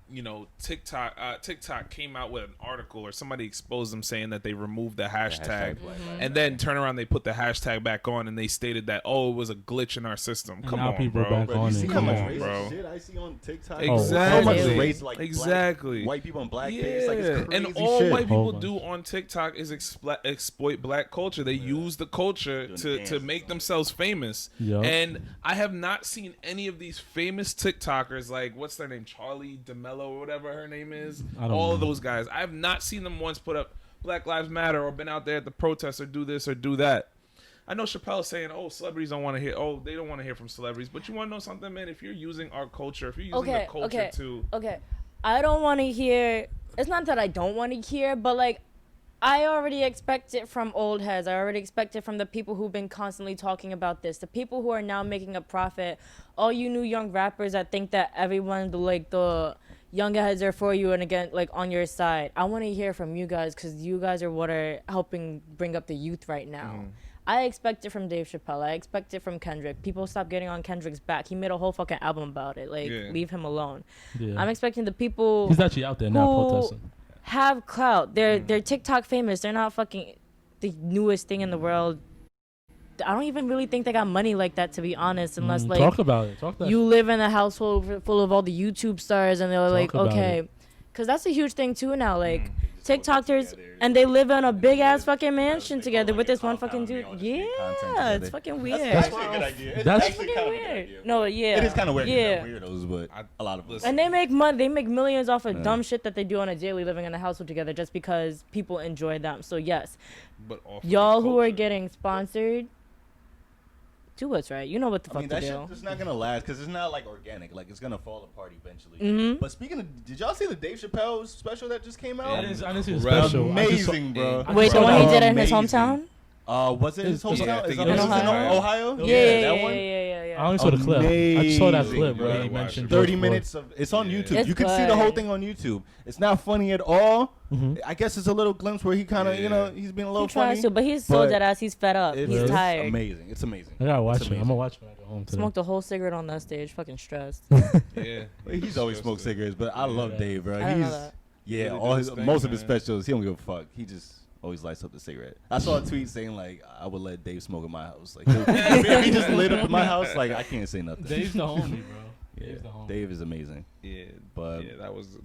you know, TikTok came out with an article or somebody exposed them saying that they removed the hashtag, and then turn around, they put the hashtag back on, and they stated that, oh, it was a glitch in our system. Come on, bro. Come on, bro. Shit I see on TikTok. Exactly. So much race, like exactly. Black, white people in blackface. Like, it's crazy and all shit. white people do on TikTok is exploit black culture. They use the culture to make themselves famous. Yep. And I have not seen any of these famous TikTokers, like, what's their name? Charlie D'Amelio or whatever her name is. All of those guys. I have not seen them once put up Black Lives Matter or been out there at the protests or do this or do that. I know Chappelle's saying, "Oh, celebrities don't want to hear. Oh, they don't want to hear from celebrities." But you want to know something, man? If you're using our culture, if you're using the culture to, I don't want to hear. It's not that I don't want to hear, but like, I already expect it from old heads. I already expect it from the people who've been constantly talking about this. The people who are now making a profit. All you new young rappers that think that everyone, like the young heads are for you and again, like on your side. I want to hear from you guys because you guys are what are helping bring up the youth right now. I expect it from Dave Chappelle. I expect it from Kendrick. People stop getting on Kendrick's back. He made a whole fucking album about it. Like, leave him alone. Yeah. I'm expecting the people. He's actually out there now protesting. Have clout. They're TikTok famous. They're not fucking the newest thing in the world. I don't even really think they got money like that, to be honest, unless like talk about it. Talk that. You live in a household full of all the YouTube stars, and they're like, okay, because that's a huge thing too now. Like TikTokers, and they live in a big ass fucking mansion together with this one fucking dude. Yeah, it's fucking weird. That's actually a good idea. That's actually kind of weird. No, yeah, it is kind of weird. Yeah, weirdos, but a lot of us. And they make money. They make millions off of dumb shit that they do on a daily, living in a household together, just because people enjoy them. So yes, but y'all who are getting sponsored. Do what's right. You know what the fuck to do. That shit is not gonna last because it's not like organic. Like it's gonna fall apart eventually. But speaking of, did y'all see the Dave Chappelle special that just came out? I didn't see the special. Amazing, bro. Wait, the one he did in his hometown? Was it his hometown? Is it in Ohio? Yeah, that one. Yeah. I only saw the clip. I just saw that clip, bro. He mentioned 30 minutes of. It's on YouTube. It's you can see the whole thing on YouTube. It's not funny at all. I guess it's a little glimpse where he kind of, he's being a little funny. But he's so dead ass. He's fed up. He's tired. Amazing. It's amazing. I gotta watch it. I'm gonna watch it at home today. Smoked a whole cigarette on that stage. Fucking stressed. Yeah. He's always smoked cigarettes, but I love Dave, bro. Really all most of his specials, he don't give a fuck. He just always lights up the cigarette. I saw a tweet saying like, I would let Dave smoke in my house. Like if he just lit up in my house, like I can't say nothing. Dave's the homie, bro. Yeah, Dave is amazing. Yeah, but that was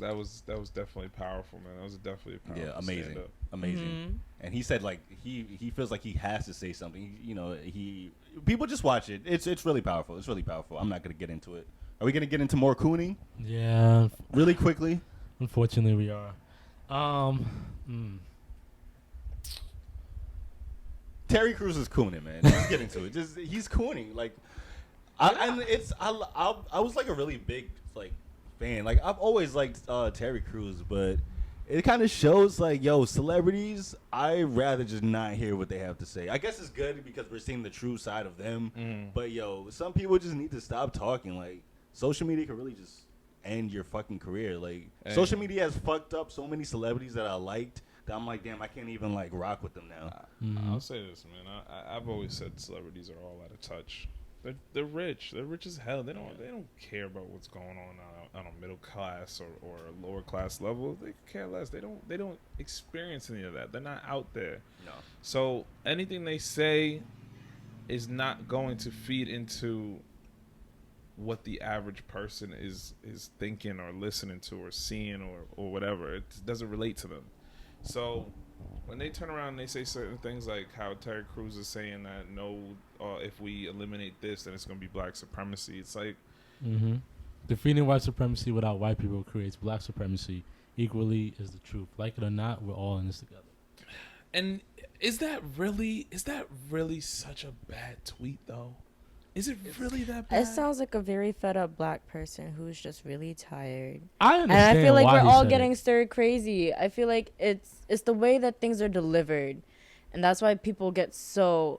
definitely powerful, man. That was definitely a powerful. Yeah, amazing. And he said like he feels like he has to say something. He people just watch it. It's really powerful. It's really powerful. I'm not gonna get into it. Are we gonna get into more cooning? Yeah, really quickly. Unfortunately, we are. Terry Crews is cooning, man. Let's get into it. He's cooning. Like, I was like a really big like fan. Like I've always liked Terry Crews, but it kind of shows like, celebrities. I rather just not hear what they have to say. I guess it's good because we're seeing the true side of them. But some people just need to stop talking. Like social media can really just end your fucking career. Like social media has fucked up so many celebrities that I liked. I'm like, damn, I can't even like rock with them now. I'll say this, man. I've always said celebrities are all out of touch. They're rich. They're rich as hell. They don't care about what's going on a middle class or a lower class level. They care less. They don't experience any of that. They're not out there. No. So anything they say is not going to feed into what the average person is thinking or listening to or seeing or whatever. It doesn't relate to them. So when they turn around and they say certain things like how Terry Crews is saying that if we eliminate this, then it's going to be black supremacy. It's like defeating white supremacy without white people creates black supremacy. Equally is the truth. Like it or not, we're all in this together. And is that really such a bad tweet though? Is it really that bad? It sounds like a very fed up black person who's just really tired. I understand. And I feel like why we're all getting stirred crazy. I feel like it's the way that things are delivered, and that's why people get so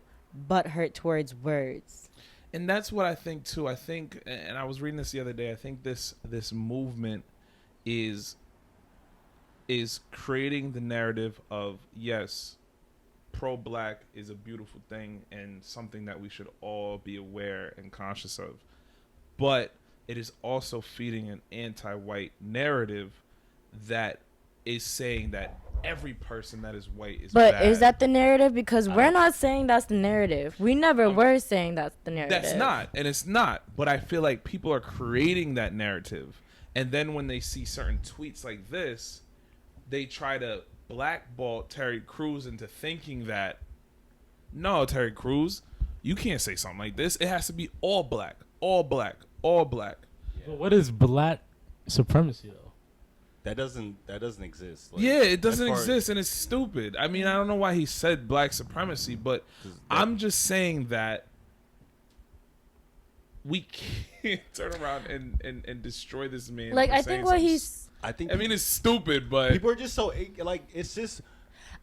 butthurt towards words. And that's what I think too. I think, and I was reading this the other day. I think this movement is creating the narrative of yes, pro-black is a beautiful thing and something that we should all be aware and conscious of, but it is also feeding an anti-white narrative that is saying that every person that is white is bad. Is that the narrative? Because we're not saying that's the narrative. We never were saying that's the narrative. That's not, and it's not. But I feel like people are creating that narrative, and then when they see certain tweets like this, they try to blackball Terry Crews into thinking that, no, Terry Crews, you can't say something like this. It has to be all black, all black, all black. But what is black supremacy though? That doesn't exist. Like, yeah, it doesn't as far exist, and it's stupid. I mean, I don't know why he said black supremacy, but I'm just saying that we can't turn around and destroy this man. Like, for I saying think what something he's. I mean, it's stupid, but people are just so like it's just.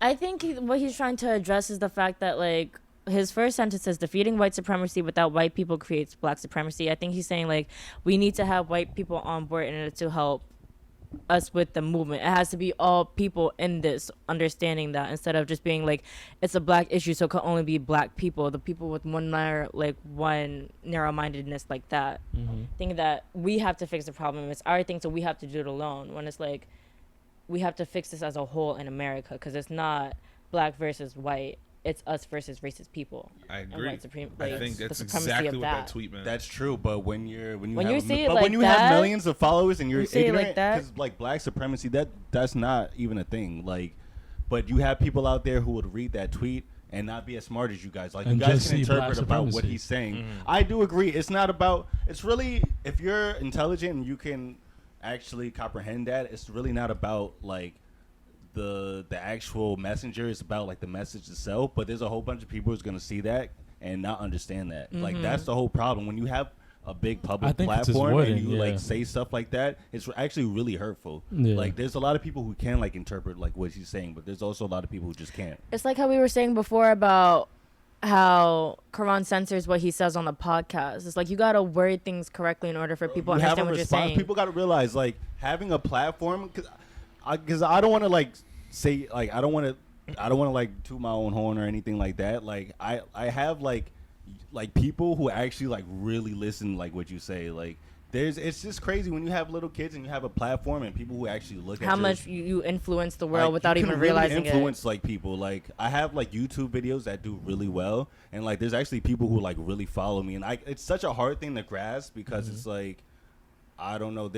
I think what he's trying to address is the fact that, like, his first sentence says defeating white supremacy without white people creates black supremacy. I think he's saying, like, we need to have white people on board in order to help us with the movement. It has to be all people in this understanding that, instead of just being like it's a black issue, so it can only be black people, the people with one narrow-mindedness like that. Think that we have to fix the problem. It's our thing, so we have to do it alone. When it's like we have to fix this as a whole in America, because it's not black versus white. It's us versus racist people. I agree. I think that's exactly what that tweet meant. That's true, but when you have millions of followers and you're ignorant, because like black supremacy, that's not even a thing. Like, but you have people out there who would read that tweet and not be as smart as you guys. Like, and you guys can interpret about what he's saying. I do agree. It's not about. It's really, if you're intelligent and you can actually comprehend that, it's really not about like the actual messenger. Is about like the message itself. But there's a whole bunch of people who's gonna see that and not understand that. Like, that's the whole problem. When you have a big public platform and you like say stuff like that, it's actually really hurtful. Like, there's a lot of people who can like interpret like what he's saying, but there's also a lot of people who just can't. It's like how we were saying before about how Quran censors what he says on the podcast. It's like you gotta word things correctly in order for people to understand what you're saying. People gotta realize, like, having a platform, because I don't want to like say, like, I don't want to like toot my own horn or anything like that. Like, I have like people who actually like really listen like what you say. Like, it's just crazy when you have little kids and you have a platform and people who actually look at how much you influence the world without even really realizing influence like people. Like, I have like YouTube videos that do really well, and like there's actually people who like really follow me, and it's such a hard thing to grasp because it's like, I don't know,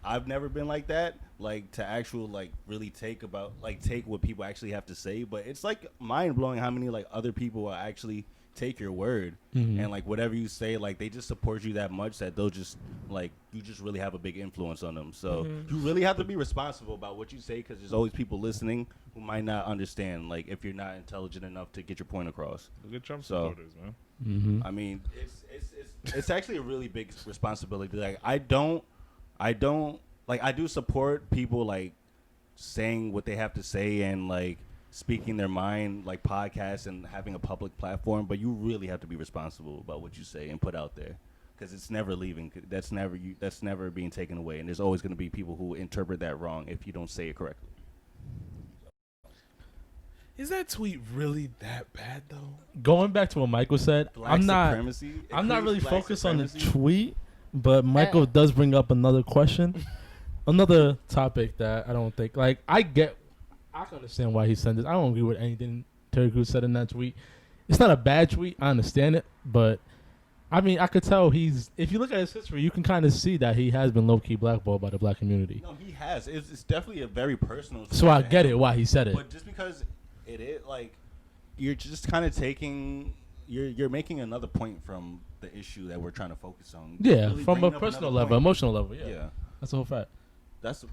I've never been like that, like to actual like really take what people actually have to say, but it's like mind blowing how many like other people will actually take your word and like whatever you say, like they just support you that much that they'll just like, you just really have a big influence on them. So you really have to be responsible about what you say, because there's always people listening who might not understand, like if you're not intelligent enough to get your point across. Look at Trump supporters, man. I mean, it's actually a really big responsibility. Like, I do support people like saying what they have to say and like speaking their mind, like podcasts and having a public platform, but you really have to be responsible about what you say and put out there, because it's never leaving. That's never being taken away, and there's always going to be people who interpret that wrong if you don't say it correctly. Is that tweet really that bad though? Going back to what Michael said, I'm not really focused on the tweet, but Michael does bring up another question, another topic that I don't think, like, I can understand why he sent this. I don't agree with anything Terry Crews said in that tweet. It's not a bad tweet. I understand it, but I mean, I could tell if you look at his history, you can kind of see that he has been low-key blackballed by the black community. No, he has. It's definitely a very personal. So I get it why he said it. But just because it is like, you're just kind of you're making another point from the issue that we're trying to focus on. Yeah, really from a personal level, emotional level. Yeah, that's the whole fact. That's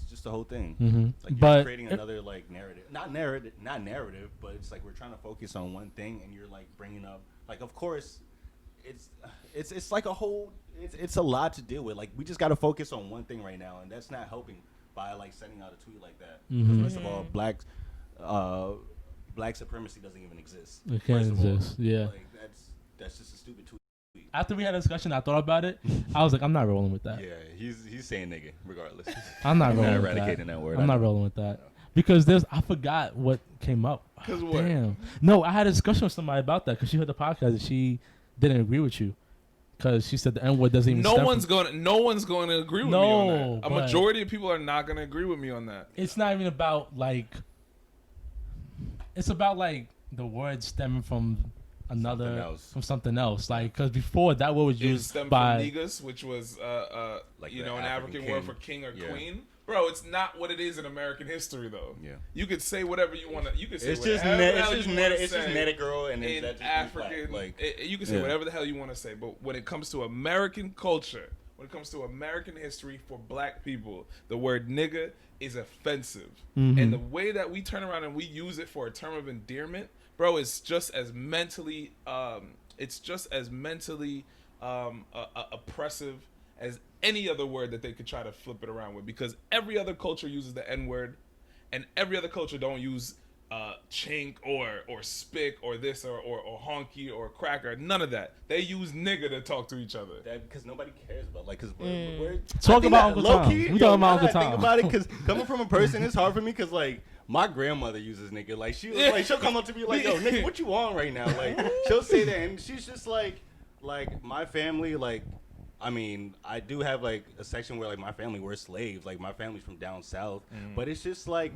just the whole thing. Mm-hmm. Like, you're creating another like narrative, not narrative, but it's like we're trying to focus on one thing, and you're like bringing up, like, of course, it's like a whole, it's a lot to deal with. Like, we just got to focus on one thing right now, and that's not helping by like sending out a tweet like that. First of all, black supremacy doesn't even exist. It can't exist. Yeah, like, that's just a stupid tweet. After we had a discussion, I thought about it. I was like, I'm not rolling with that. Yeah, he's saying nigga regardless. I'm not rolling with eradicating that word. I'm not rolling with that. Because I forgot what came up. Because what? Damn. No, I had a discussion with somebody about that because she heard the podcast and she didn't agree with you. Because she said the N-word doesn't even No one's going to agree with me on that. A majority of people are not going to agree with me on that. It's not even about like, it's about like the word stemming from something else, like, because before that word was used by from negus, which was like, you know, an African word for king or queen. Bro, it's not what it is in American history, though. Yeah, you could say whatever you want to. You could say it's just netta girl and in African. Like, you can say whatever the hell you want to say, but when it comes to American culture, when it comes to American history for black people, the word nigga is offensive. Mm-hmm. And the way that we turn around and we use it for a term of endearment, bro, is just as mentally oppressive as any other word that they could try to flip it around with, because every other culture uses the N-word and every other culture don't use chink or spick or this or honky or cracker. None of that. They use nigga to talk to each other. Because nobody cares about, like, because we're Talk about Uncle Tom. We talking about Uncle Tom. Think about it, because coming from a person, it's hard for me, because, like, my grandmother uses nigga. Like, she'll come up to me like, yo, nigga, what you on right now? Like, she'll say that, and she's just like my family, like, I mean, I do have, like, a section where, like, my family, we're slaves. Like, my family's from down south. But it's just, like,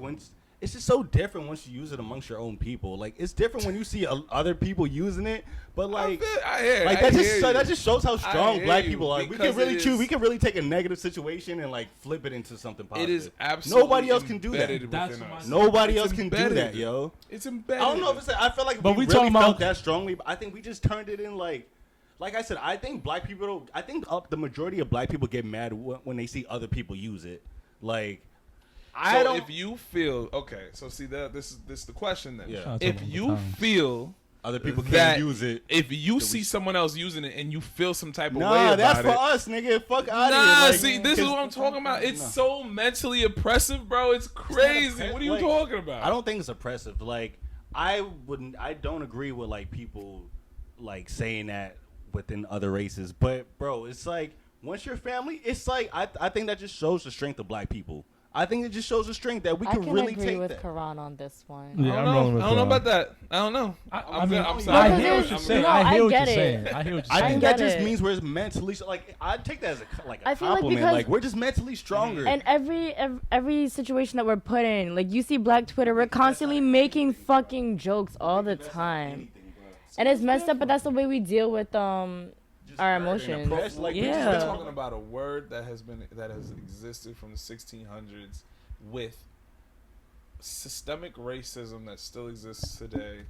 it's just so different once you use it amongst your own people. Like, it's different when you see other people using it. But, like, that just shows how strong black people are. We can really take a negative situation and, like, flip it into something positive. It is absolutely nobody else can do that. Nobody else can do that, yo. It's embedded. I don't know if it's. I feel like but we really really felt that strongly. But I think we just turned it in like I said. I think black people. I think the majority of black people get mad when they see other people use it. Like. So if you feel so see that this is the question then. Yeah. If you feel other people can't use it, if you see someone else using it and you feel some type of way nah, about that's it, for us, nigga. Fuck out of here. Nah, Like, see, this is what I'm talking about. It's so mentally oppressive, bro. It's crazy. What are you talking about? I don't think it's oppressive. Like, I don't agree with, like, people, like, saying that within other races. But, bro, it's like, once you're family, it's like, I think that just shows the strength of black people. I think it just shows the strength that we can really take that. I can agree with Karan on this one. Yeah, I don't know about that. I don't know. I'm sorry. I hear what you're saying. I hear what you're saying. I hear what you're saying. I think that just means we're mentally, like, I take that as a compliment. Like, we're just mentally stronger. And every situation that we're put in, like, you see Black Twitter, we're constantly making fucking jokes all the time. And it's messed up, but that's the way we deal with our emotions. Like, yeah. we're talking about a word that has existed from the 1600s with systemic racism that still exists today,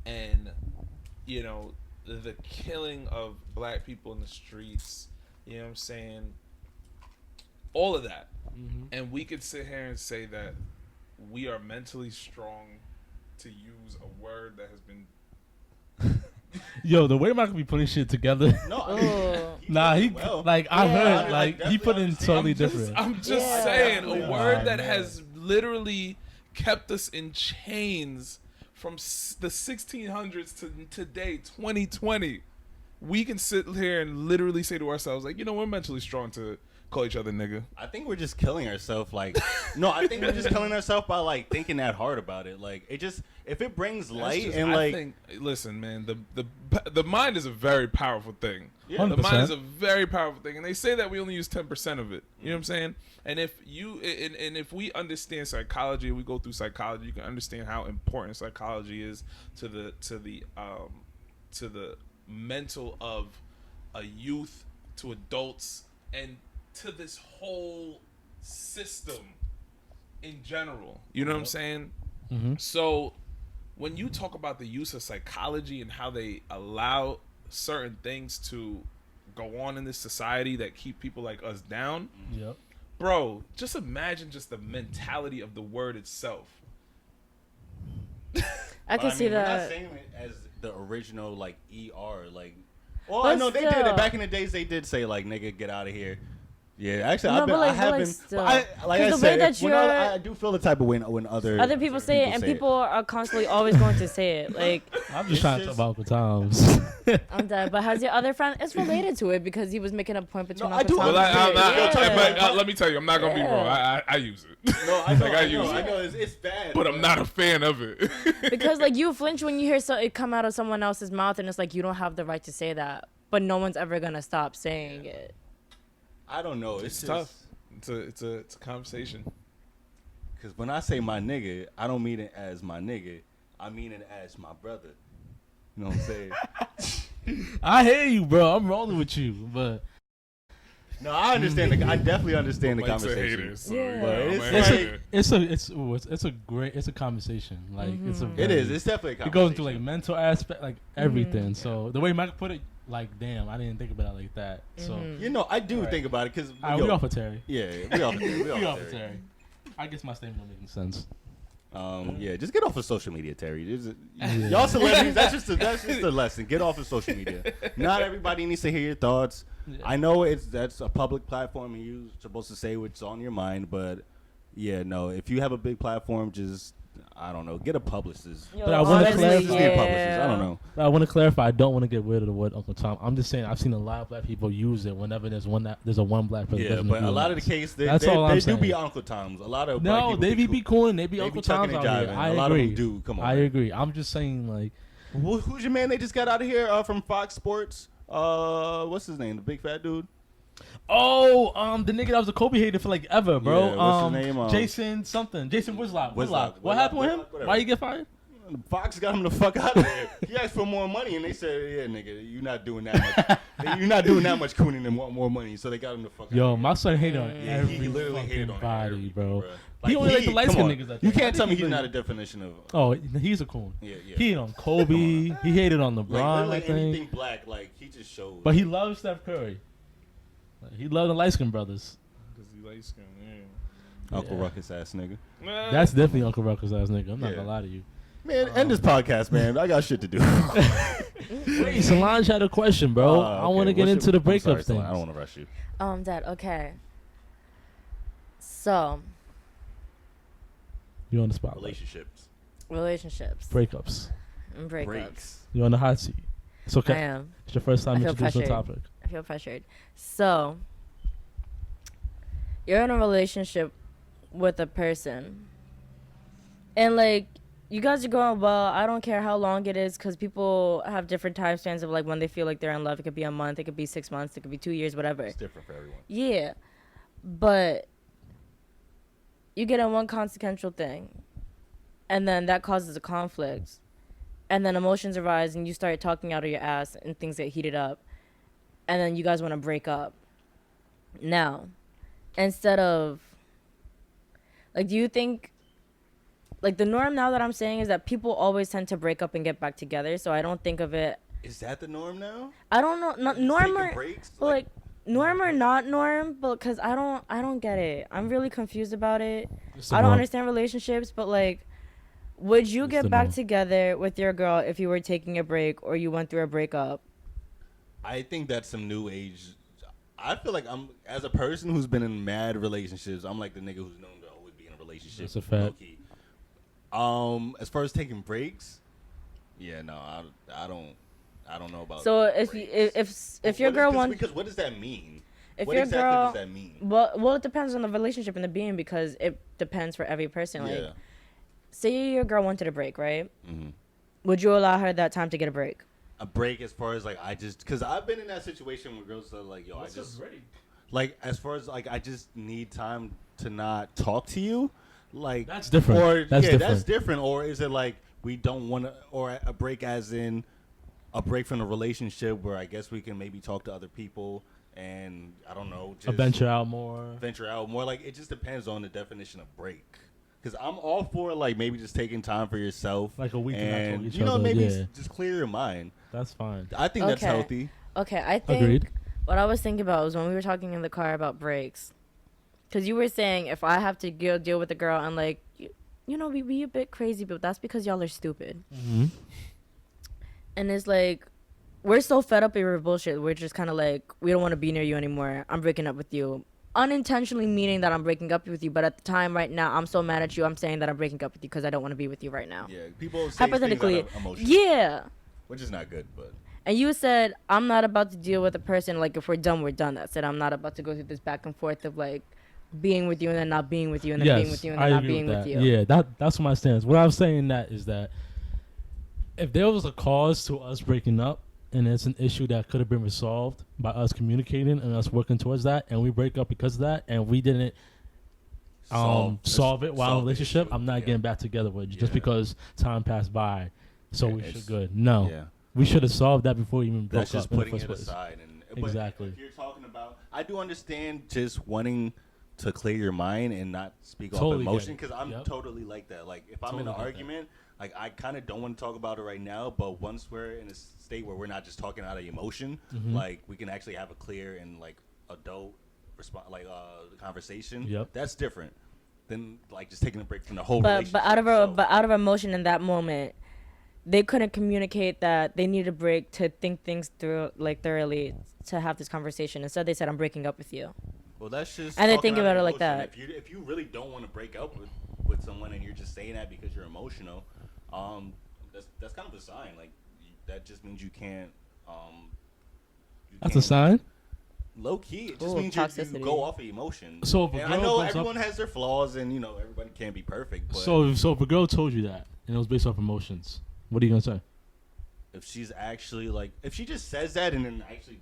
and the killing of black people in the streets. You know what I'm saying? All of that, and we could sit here and say that we are mentally strong to use a word that has been. Yo, the way Mike be putting shit together. No, I heard, like, he put in totally different. I'm just saying, a word that has literally kept us in chains from the 1600s to today, 2020. We can sit here and literally say to ourselves, like, we're mentally strong to call each other nigga. I think we're just killing ourselves. Like, no, I think we're just killing ourselves by, like, thinking that hard about it. Like, it just, if it brings light listen, man, the mind is a very powerful thing. Yeah. The mind is a very powerful thing, and they say that we only use 10% of it. You know what I'm saying? And if we understand psychology, we go through psychology, you can understand how important psychology is to the mental of a youth, to adults, and to this whole system in general. You know what I'm saying? Mm-hmm. So when you talk about the use of psychology and how they allow certain things to go on in this society that keep people like us down, yep. Bro, just imagine just the mentality of the word itself. I can see that. We're not saying it as the original, like, ER, like. Well, I know they did it back in the days. They did say, like, nigga, get out of here. Yeah, actually, I do feel the type of when other people say it, and people are constantly always going to say it. Like, I'm just trying to talk about Uncle Tom's. I'm dead. But has your other friend? It's related to it because he was making a point between. No, I do. Let me tell you, I'm not gonna be wrong. I use it. No, I know it's bad, but I'm not a fan of it. Because, like, you flinch when you hear it come out of someone else's mouth, and it's like you don't have the right to say that, but no one's ever gonna stop saying it. I don't know. It's tough. It's a conversation. Because when I say my nigga, I don't mean it as my nigga. I mean it as my brother. You know what I'm saying? I hear you, bro. I'm rolling with you, but No, I understand. I definitely understand the Mike's a conversation. hater, so Yeah. But it's a conversation. Like it's a It is. It's definitely a it conversation. goes into like mental aspect, like everything. So the way Mike put it, like damn, I didn't think about it like that. So You know, I do Right. think about it because we off of Terry. Yeah, we off of Terry. We off of Terry. I guess my statement don't make sense. Yeah, just get off of social media, Terry. Y'all celebrities, that's just a lesson. Get off of social media. Not everybody needs to hear your thoughts. Yeah. I know that's a public platform and you're supposed to say what's on your mind, but yeah, no. If you have a big platform, just I don't know, get a publicist. Yo, But I wanna honestly, clarify- Just get a publicist. I don't know. But I want to clarify. I don't want to get rid of the word Uncle Tom. I'm just saying I've seen a lot of black people use it whenever there's a one black person. Yeah, doesn't but agree a with lot of us. the case, they That's all I'm do saying. be Uncle Toms. A lot of black No, people they be cool and they be They Uncle be chucking Toms and out here. jiving. I A lot of agree. them do. Come on. I agree. I'm just saying like Who's your man they just got out of here from Fox Sports? What's his name? The big fat dude? the nigga that was a Kobe hater for like ever, bro. Yeah, what's his name? Jason something. Jason Whitlock. Whitlock. What happened with him? Whatever. Why you get fired? Fox got him the fuck out of there. He asked for more money, and they said, "Yeah, nigga, you're not doing that much. You're not doing that much cooning and want more money." So they got him the fuck out. Yo, of my son hated on Yeah, every he literally hated fucking on body, everything, bro. bruh. He only like the light come skinned on. niggas. I You think. I can't tell me think he's he not a really- definition of. Oh, he's a coon. Yeah. He hated on Kobe. He hated on LeBron. Like, I literally think. anything black, like he just shows. But he loves Steph Curry. Like, he loved the light skinned brothers. Because he light skinned, Uncle Yeah. Ruckus ass nigga. yeah. That's definitely Uncle Ruckus ass nigga. I'm not Yeah. gonna lie to you. Man, end this podcast, man. I got shit to do. Wait, Solange had a question, bro. I want to get into the breakup thing. I don't want to rush you. Dad, okay. So, You on the spot? Relationships. relationships Breakups. and breakups. Breaks. You on the hot seat? It's okay. I am. It's your first time I feel introducing the pressured. topic. I feel pressured. So, you're in a relationship with a person, and like you guys are going well. I don't care how long it is, because people have different time spans of like when they feel like they're in love. It could be a month, it could be 6 months, it could be 2 years, whatever. It's different for everyone. Yeah, but you get in one consequential thing, and then that causes a conflict, and then emotions arise, and you start talking out of your ass, and things get heated up, and then you guys want to break up. Now, instead of, like, do you think, like, the norm now that I'm saying is that people always tend to break up and get back together, so I don't think of it, Is that the norm now? I don't know, not norm Taking or, breaks? but like, norm or not norm, but because I don't get it. I'm really confused about it. I don't understand relationships, but like, would you It's get the back norm. together with your girl if you were taking a break or you went through a breakup? I think that's some new age. I feel like I'm, as a person who's been in mad relationships, I'm like the nigga who's known to always be in a relationship. That's a fact. low-key. As far as taking breaks, yeah, no, I don't know about. So if breaks. if your What is- girl 'cause- wants, because what does that mean? if What your exactly girl, does that mean? well, it depends on the relationship and the being, because it depends for every person. Like, Yeah. say your girl wanted a break, right? Mm-hmm. Would you allow her that time to get a break? A break as far as like because I've been in that situation where girls are like, yo, I just like as far as like I just need time to not talk to you, like That's different. Or That's yeah, different. that's different. Or is it like we don't want to, or a break as in a break from the relationship where I guess we can maybe talk to other people and I don't know, just venture out more. venture out more. Like it just depends on the definition of break. Because I'm all for like maybe just taking time for yourself, Like a week to not talk and to each you know other, maybe yeah. just clear your mind. That's fine. I think that's Okay. healthy. Okay, I think Agreed. what I was thinking about was when we were talking in the car about breaks. Because you were saying if I have to deal with a girl and like, you know, we be a bit crazy, but that's because y'all are stupid. Mm-hmm. And it's like, we're so fed up with your bullshit. We're just kind of like, we don't want to be near you anymore. I'm breaking up with you. Unintentionally meaning that I'm breaking up with you, but at the time right now, I'm so mad at you. I'm saying that I'm breaking up with you because I don't want to be with you right now. Yeah, people say Hypothetically, things out of emotion, yeah. which is not good. But And you said, I'm not about to deal with a person, like, if we're done, we're done. That said, I'm not about to go through this back and forth of, like, being with you and then not being with you and then being with you and then not being with you. Yeah, that's my stance. What I'm saying that is that if there was a cause to us breaking up and it's an issue that could have been resolved by us communicating and us working towards that, and we break up because of that, and we didn't solve it while in a solve the relationship, issue, I'm not yeah. getting back together with you just Yeah. because time passed by. So Yeah, we it's- should good. No, yeah, we should have solved that before we even broke that's just up in the putting first it place. aside. And but Exactly. if you're talking about about. I do understand just wanting to clear your mind and not speak Totally off get emotion it. because I'm Yep. totally like that. Like if I'm Totally in an get that. argument, like I kind of don't want to talk about it right now, but once we're in a state where we're not just talking out of emotion, Mhm. like we can actually have a clear and like adult response, like conversation. Yep. That's different than like just taking a break from the whole But relationship. out of emotion in that moment, they couldn't communicate that they need a break to think things through like thoroughly to have this conversation. Instead, they said, "I'm breaking up with you." Well, that's just And they talking think out of about it like emotion. that. If you really don't want to break up with someone and you're just saying that because you're emotional, that's kind of a sign. Like that just means you can't. That's a sign. Low key, it just Ooh, means you toxicity. go off of emotion. So if a And I girl know goes everyone up- has their flaws, and you know everybody can't be perfect. But So if a girl told you that and it was based off emotions, what are you gonna say? if she's actually like, if she just says that and then actually,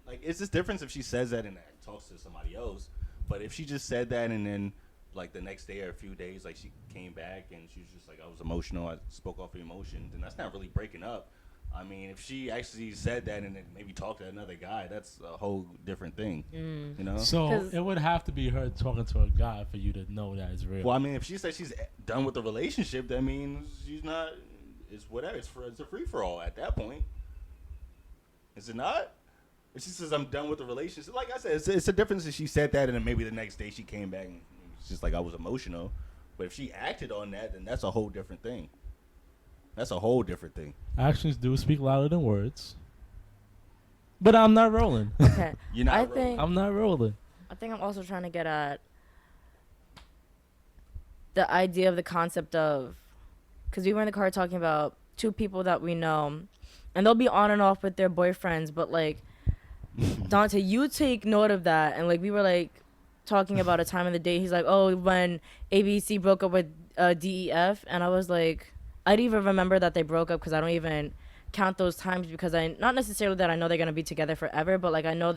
like, it's this difference if she says that and talks to somebody else. But if she just said that and then, like, the next day or a few days, like, she came back and she was just like, I was emotional, I spoke off the emotions, then that's not really breaking up. I mean, if she actually said that and then maybe talked to another guy, that's a whole different thing, you know? So 'Cause- it would have to be her talking to a guy for you to know that it's real. Well, I mean, if she says she's done with the relationship, that means she's not, it's whatever, it's a free-for-all at that point. Is it not? If she says, I'm done with the relationship, like I said, it's a difference if she said that and then maybe the next day she came back and it's just like, I was emotional. But if she acted on that, then that's a whole different thing. That's a whole different thing. Actions do speak louder than words. But I'm not rolling. Okay. You're not I rolling. think I'm not rolling. I think I'm also trying to get at the idea of the concept of, because we were in the car talking about two people that we know, and they'll be on and off with their boyfriends, but like, Dante, you take note of that, and like we were like talking about a time of the day. He's like, oh, when ABC broke up with DEF, and I was like, I didn't even remember that they broke up because I don't even count those times because not necessarily that I know they're gonna be together forever, but like I know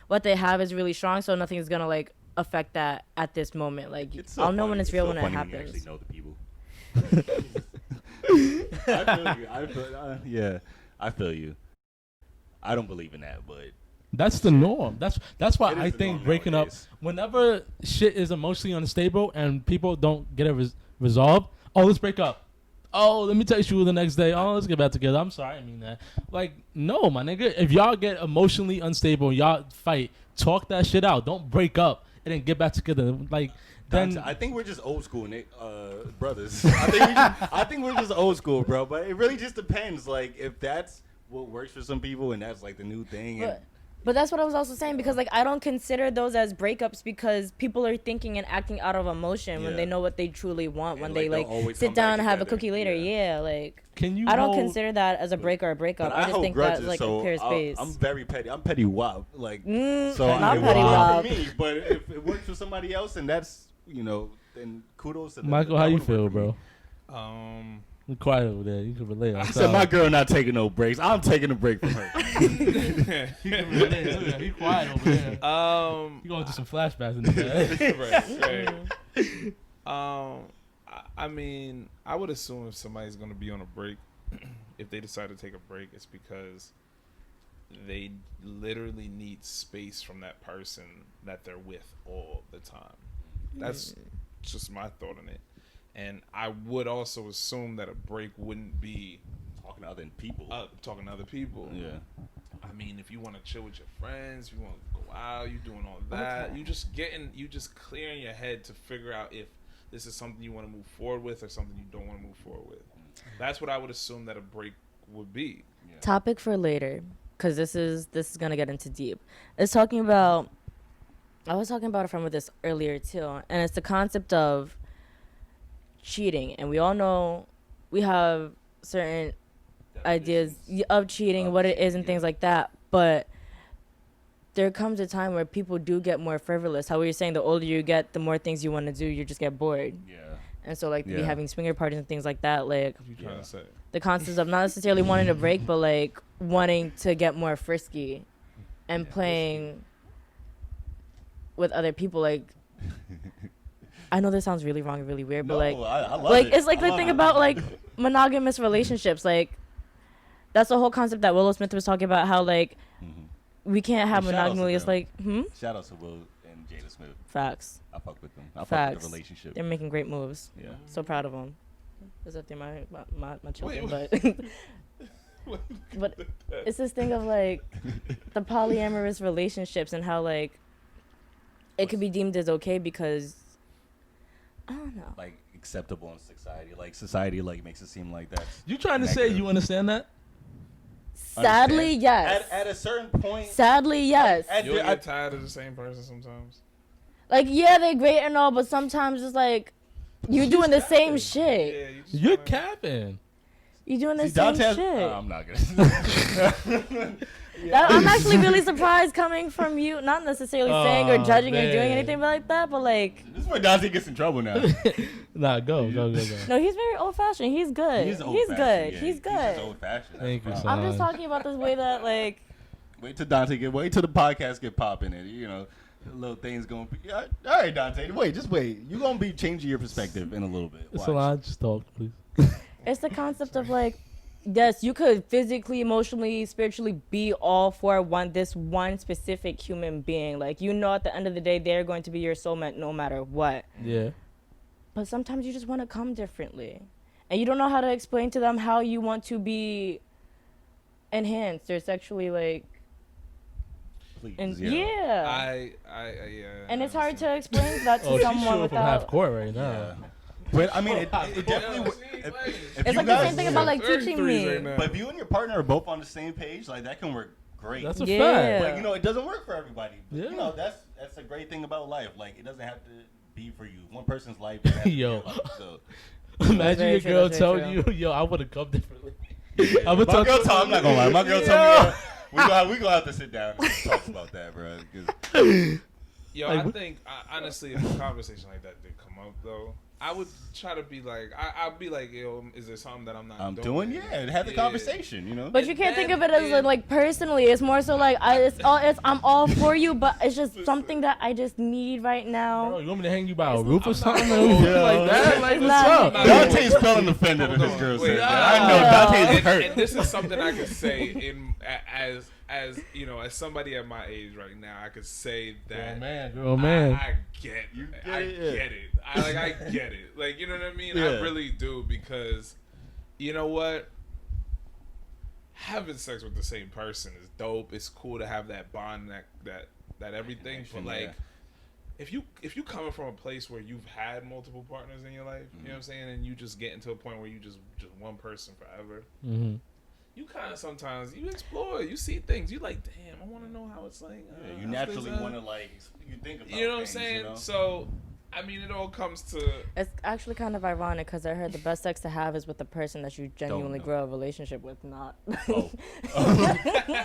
what they have is really strong, so nothing's gonna like affect that at this moment. Like It's so I'll know funny. when it's It's real so when it funny happens. you actually know the people. I feel you. Yeah, I feel you. I don't believe in that, but That's the norm. That's why It is I the think norm breaking nowadays. up, whenever shit is emotionally unstable and people don't get it resolved, oh, let's break up. Oh, let me text you the next day. Oh, let's get back together. I'm sorry, I mean that. Like, no, my nigga. If y'all get emotionally unstable, y'all fight. Talk that shit out. Don't break up and then get back together. Like, then I think we're just old school, Nick, brothers. I think we're just old school, bro. But it really just depends. Like, if that's what works for some people and that's like the new thing. And But that's what I was also saying, because like I don't consider those as breakups because people are thinking and acting out of emotion when Yeah. they know what they truly want, And, when like, they they'll like always sit come down back and have a together. cookie later. Yeah. Yeah, like can you? I don't hold- consider that as a break or a breakup. but I just hold think grudges, that's like so a clear space. I'm very petty. I'm petty wop. Like, so not it petty works wop. for me. But if it works for somebody else, and that's then kudos to them. Michael, That how you would've worked feel, for me. bro? You're quiet over there. You can relate. I said my girl not taking no breaks. I'm taking a break from her. He can relate. Look at that. He quiet over there. You going through some flashbacks in there. right. I mean, I would assume if somebody's gonna be on a break, if they decide to take a break, it's because they literally need space from that person that they're with all the time. That's just my thought on it. And I would also assume that a break wouldn't be Talking to other people. talking to other people. Yeah. I mean, if you want to chill with your friends, you want to go out, you doing all that, you just clearing your head to figure out if this is something you want to move forward with or something you don't want to move forward with. That's what I would assume that a break would be. Topic for later, because this is gonna get into deep. It's talking about. I was talking about a friend with this earlier too, and it's the concept of cheating, and we all know we have certain ideas of cheating, what it is, and things like that. But there comes a time where people do get more frivolous. How we were saying, the older you get, the more things you want to do, you just get bored. Yeah. And so, like, to be Yeah. having swinger parties and things like that, like, What you trying to say? the concept of not necessarily wanting to break, but, like, wanting to get more frisky and playing with other people. Like, I know this sounds really wrong and really weird, but, like, I love like it. it's like I the love thing it. about like monogamous relationships. Like that's the whole concept that Willow Smith was talking about. How like we can't have Hey, shout outs to monogamy. It's them. like, Shout out to Will and Jada Smith. Facts. I fuck with them. I fuck with Facts. the relationship. They're making great moves. Yeah. So proud of them. As if they're my children, Wait. but it's this thing of like the polyamorous relationships and how like it could be deemed as okay because I don't know. Like acceptable in society. Like society like makes it seem like that's You trying to say negative. you understand that? Sadly, Understand? yes. At a certain point. Sadly, yes. You'll get tired of the same person sometimes. Like, yeah, they're great and all, but sometimes it's like you're doing the same shit. Yeah, you just You're wanna- capping. You're doing the See, same Dante's- shit. I'm not gonna. I'm actually really surprised coming from you. Not necessarily saying or Oh, judging or doing man. anything like that, but like, This is where Dante gets in trouble now. Nah, go. no, he's very old fashioned. He's good. He's old-fashioned, good. yeah. He's just good. old-fashioned. Thank you, That's the son. problem. I'm just talking about this way that like. Wait till the podcast get popping and you know, little things gonna be. All right, Dante. Just wait. You gonna be changing your perspective in a little bit. Watch. Salon, just talk, please. It's the concept of like, yes, you could physically, emotionally, spiritually be all for this one specific human being. Like, you know, at the end of the day, they're going to be your soulmate no matter what. Yeah. But sometimes you just want to come differently. And you don't know how to explain to them how you want to be enhanced or sexually, like, Please, and yeah. yeah. Yeah. And it's hard to explain that to Oh, she's someone shooting from half without. court right now. Yeah. But I mean, it definitely. Yeah, If It's you like the guys- same thing about like 33s teaching me. right now. But if you and your partner are both on the same page, like that can work great. That's a Yeah. fact. But you know, it doesn't work for everybody. But, Yeah. You know, that's a great thing about life. Like it doesn't have to be for you. One person's life. doesn't have to be Yo. your life, so. Imagine very your true, girl that's tell very you, yo, I would have come differently. Yeah. I'm gonna My girl talk. told, I'm not gonna lie. My girl told me we gonna have to sit down and talk about that, bro. 'cause- Yo, Like, I think honestly, if a conversation like that did come up though, I would try to be like, I'd be like, yo, is there something that I'm not doing? Yeah, have the conversation, you know. But you can't think of it then as like personally. It's more so like I'm all for you, but it's just something that I just need right now. Bro, you want me to hang you by a It's roof or not- something? I'm not- Shit like that? Like, what's not- up? Not- Dante's feeling offended at Hold his on, girl wait. said. Yeah. I know Dante's and, hurt. and this is something I could say as you know, as somebody at my age right now, I could say that Girl, man. I get You it. get I it, get it. I get it. Like, you know what I mean? Yeah. I really do, because you know what? Having sex with the same person is dope. It's cool to have that bond, that everything. But like, Yeah. if you coming from a place where you've had multiple partners in your life, you know what I'm saying, and you just get into a point where you just one person forever, Mm-hmm. you kind of sometimes you explore, you see things, you like, damn, I want to know how it's like. Yeah, you how's naturally this, want to like you think about. you know what I'm things, saying? You know? So, I mean, it all comes to It's actually kind of ironic because I heard the best sex to have is with the person that you genuinely know. grow a relationship with, not. Oh.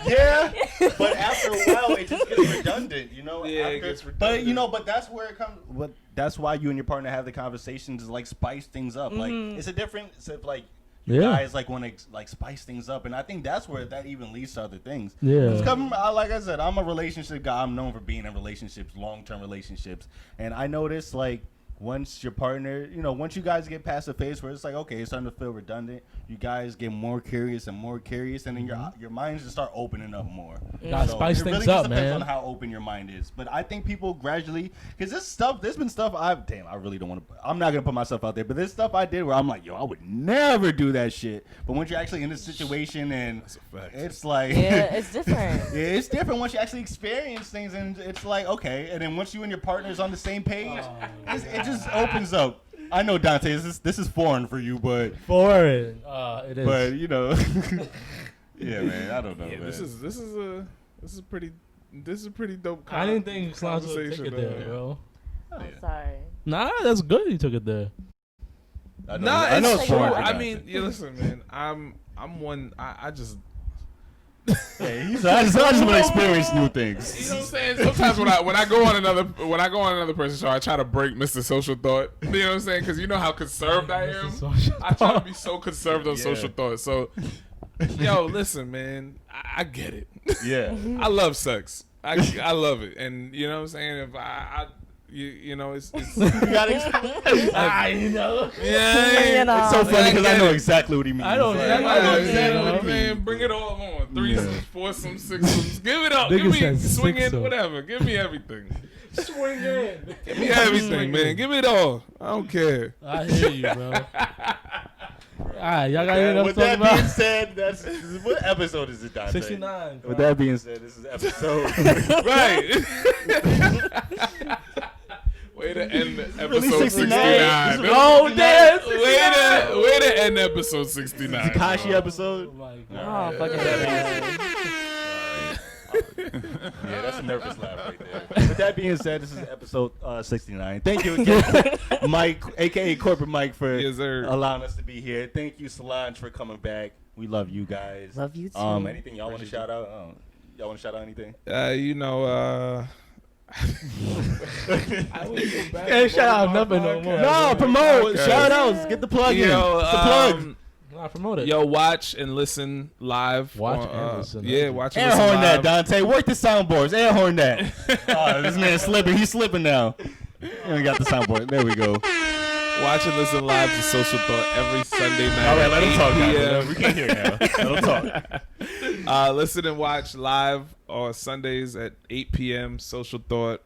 Yeah, but after a while, it just gets redundant, you know. Yeah, it After- gets But you know, redundant. but that's where it comes. But that's why you and your partner have the conversations, to like spice things up. Like it's a difference if like you Yeah. guys like want to like spice things up, and I think that's where that even leads to other things. Yeah. It's coming, like I said, I'm a relationship guy. I'm known for being in relationships, long-term relationships, and I noticed like. Once your partner, you know, once you guys get past the phase where it's like, okay, it's starting to feel redundant, you guys get more curious, and then your minds just start opening up more. Gotta spice it really things just up, depends man. on how open your mind is. But I think people gradually, because there's been stuff I really don't want to, I'm not going to put myself out there, but there's stuff I did where I'm like, yo, I would never do that shit. But once you're actually in this situation and it's like, Yeah, it's different. yeah, it's different once you actually experience things, and it's like, okay. And then once you and your partner's on the same page, it just opens up. I know, Dante, this is foreign for you, but Foreign. It is. but you know, yeah, man. I don't know, yeah. man. This is a pretty dope. I didn't think Slans would take conversation, it there, bro. I'm Yeah. sorry. Nah, that's good you took it there. I know, Nah, I know it's it's true. foreign. for I Dante. mean, yeah, listen, man. I'm one. I just. yeah, I just want to experience new You things. know what I'm saying? Sometimes when I go on another person's show, I try to break Mr. Social Thought. You know what I'm saying? Because you know how conserved I am. I try to be so conserved on Yeah. social thought. So, yo, listen, man, I get it. Yeah, I love sex. I love it, and you know what I'm saying. If you know, it's You gotta explain. You know. yeah. You know. It's so funny because I know get it. exactly what he means. I know Like, exactly I know what exactly what you you mean. mean. Bring it all on. Threesomes, foursomes, sixsomes. Give it up. Nigga Give me said swing in, sixsome. whatever. Give me everything. Swing in. Give me everything, man. Give me it all. I don't care. I hear you, bro. Alright, y'all got anything else with to talk that being about? said, that's what episode is it, Dante? 69. With that being said, this is episode. Right. Way to end episode 69? 69. Oh, damn. Way to end episode 69. Takashi bro. episode. Oh, my Oh, God. fucking Yeah, that's a nervous laugh right there. With that being said, this is episode 69. Thank you again, Mike, aka Corporate Mike, for Yes, sir. allowing us to be here. Thank you, Solange, for coming back. We love you guys. Love you too. Anything y'all want to shout out? Y'all want to shout out anything? You know, Can't shout out nothing no more. No, promote. Okay. Shout outs. Get the plug in. yo, It's the plug. Nah, promote it. yo, watch and listen live. Watch on, and listen. Yeah, watch and Air listen horn that, live. Dante. Work the soundboards. Air horn that. Oh, this man's slipping. He's slipping now. And we got the soundboard. There we go. Watch and listen live to Social Thought every Sunday night. All right, let at him talk 8 now. p.m. We can't hear now. Let him talk. Listen and watch live on Sundays at 8 p.m. Social Thought.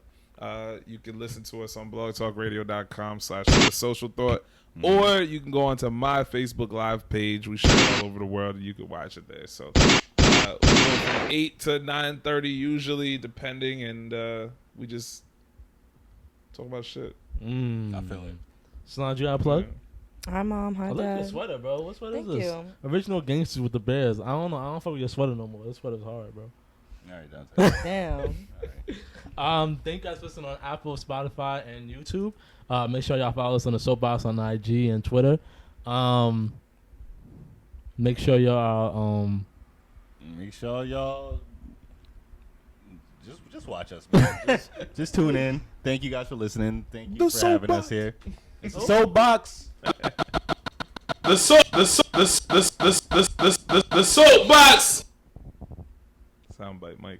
You can listen to us on blogtalkradio.com/Social Thought. Or you can go onto my Facebook Live page. We share it all over the world, and you can watch it there. So we go from 8 to 9:30 usually, depending, and we just talk about shit. I feel it. Solange, you got a plug? Hi, Mom. Hi, I like your Dad. sweater, bro. What sweater Thank is this? you. Original Gangsters with the Bears. I don't know. I don't fuck with your sweater no more. This sweater's hard, bro. All right, Dante. Damn. Thank you guys for listening on Apple, Spotify, and YouTube. Make sure y'all follow us on the Soapbox on IG and Twitter. Make sure y'all Make sure y'all just watch us, man. just tune in. Thank you guys for listening. Thank you for having us here. It's the Soapbox. The soapbox. Soundbite, Mike.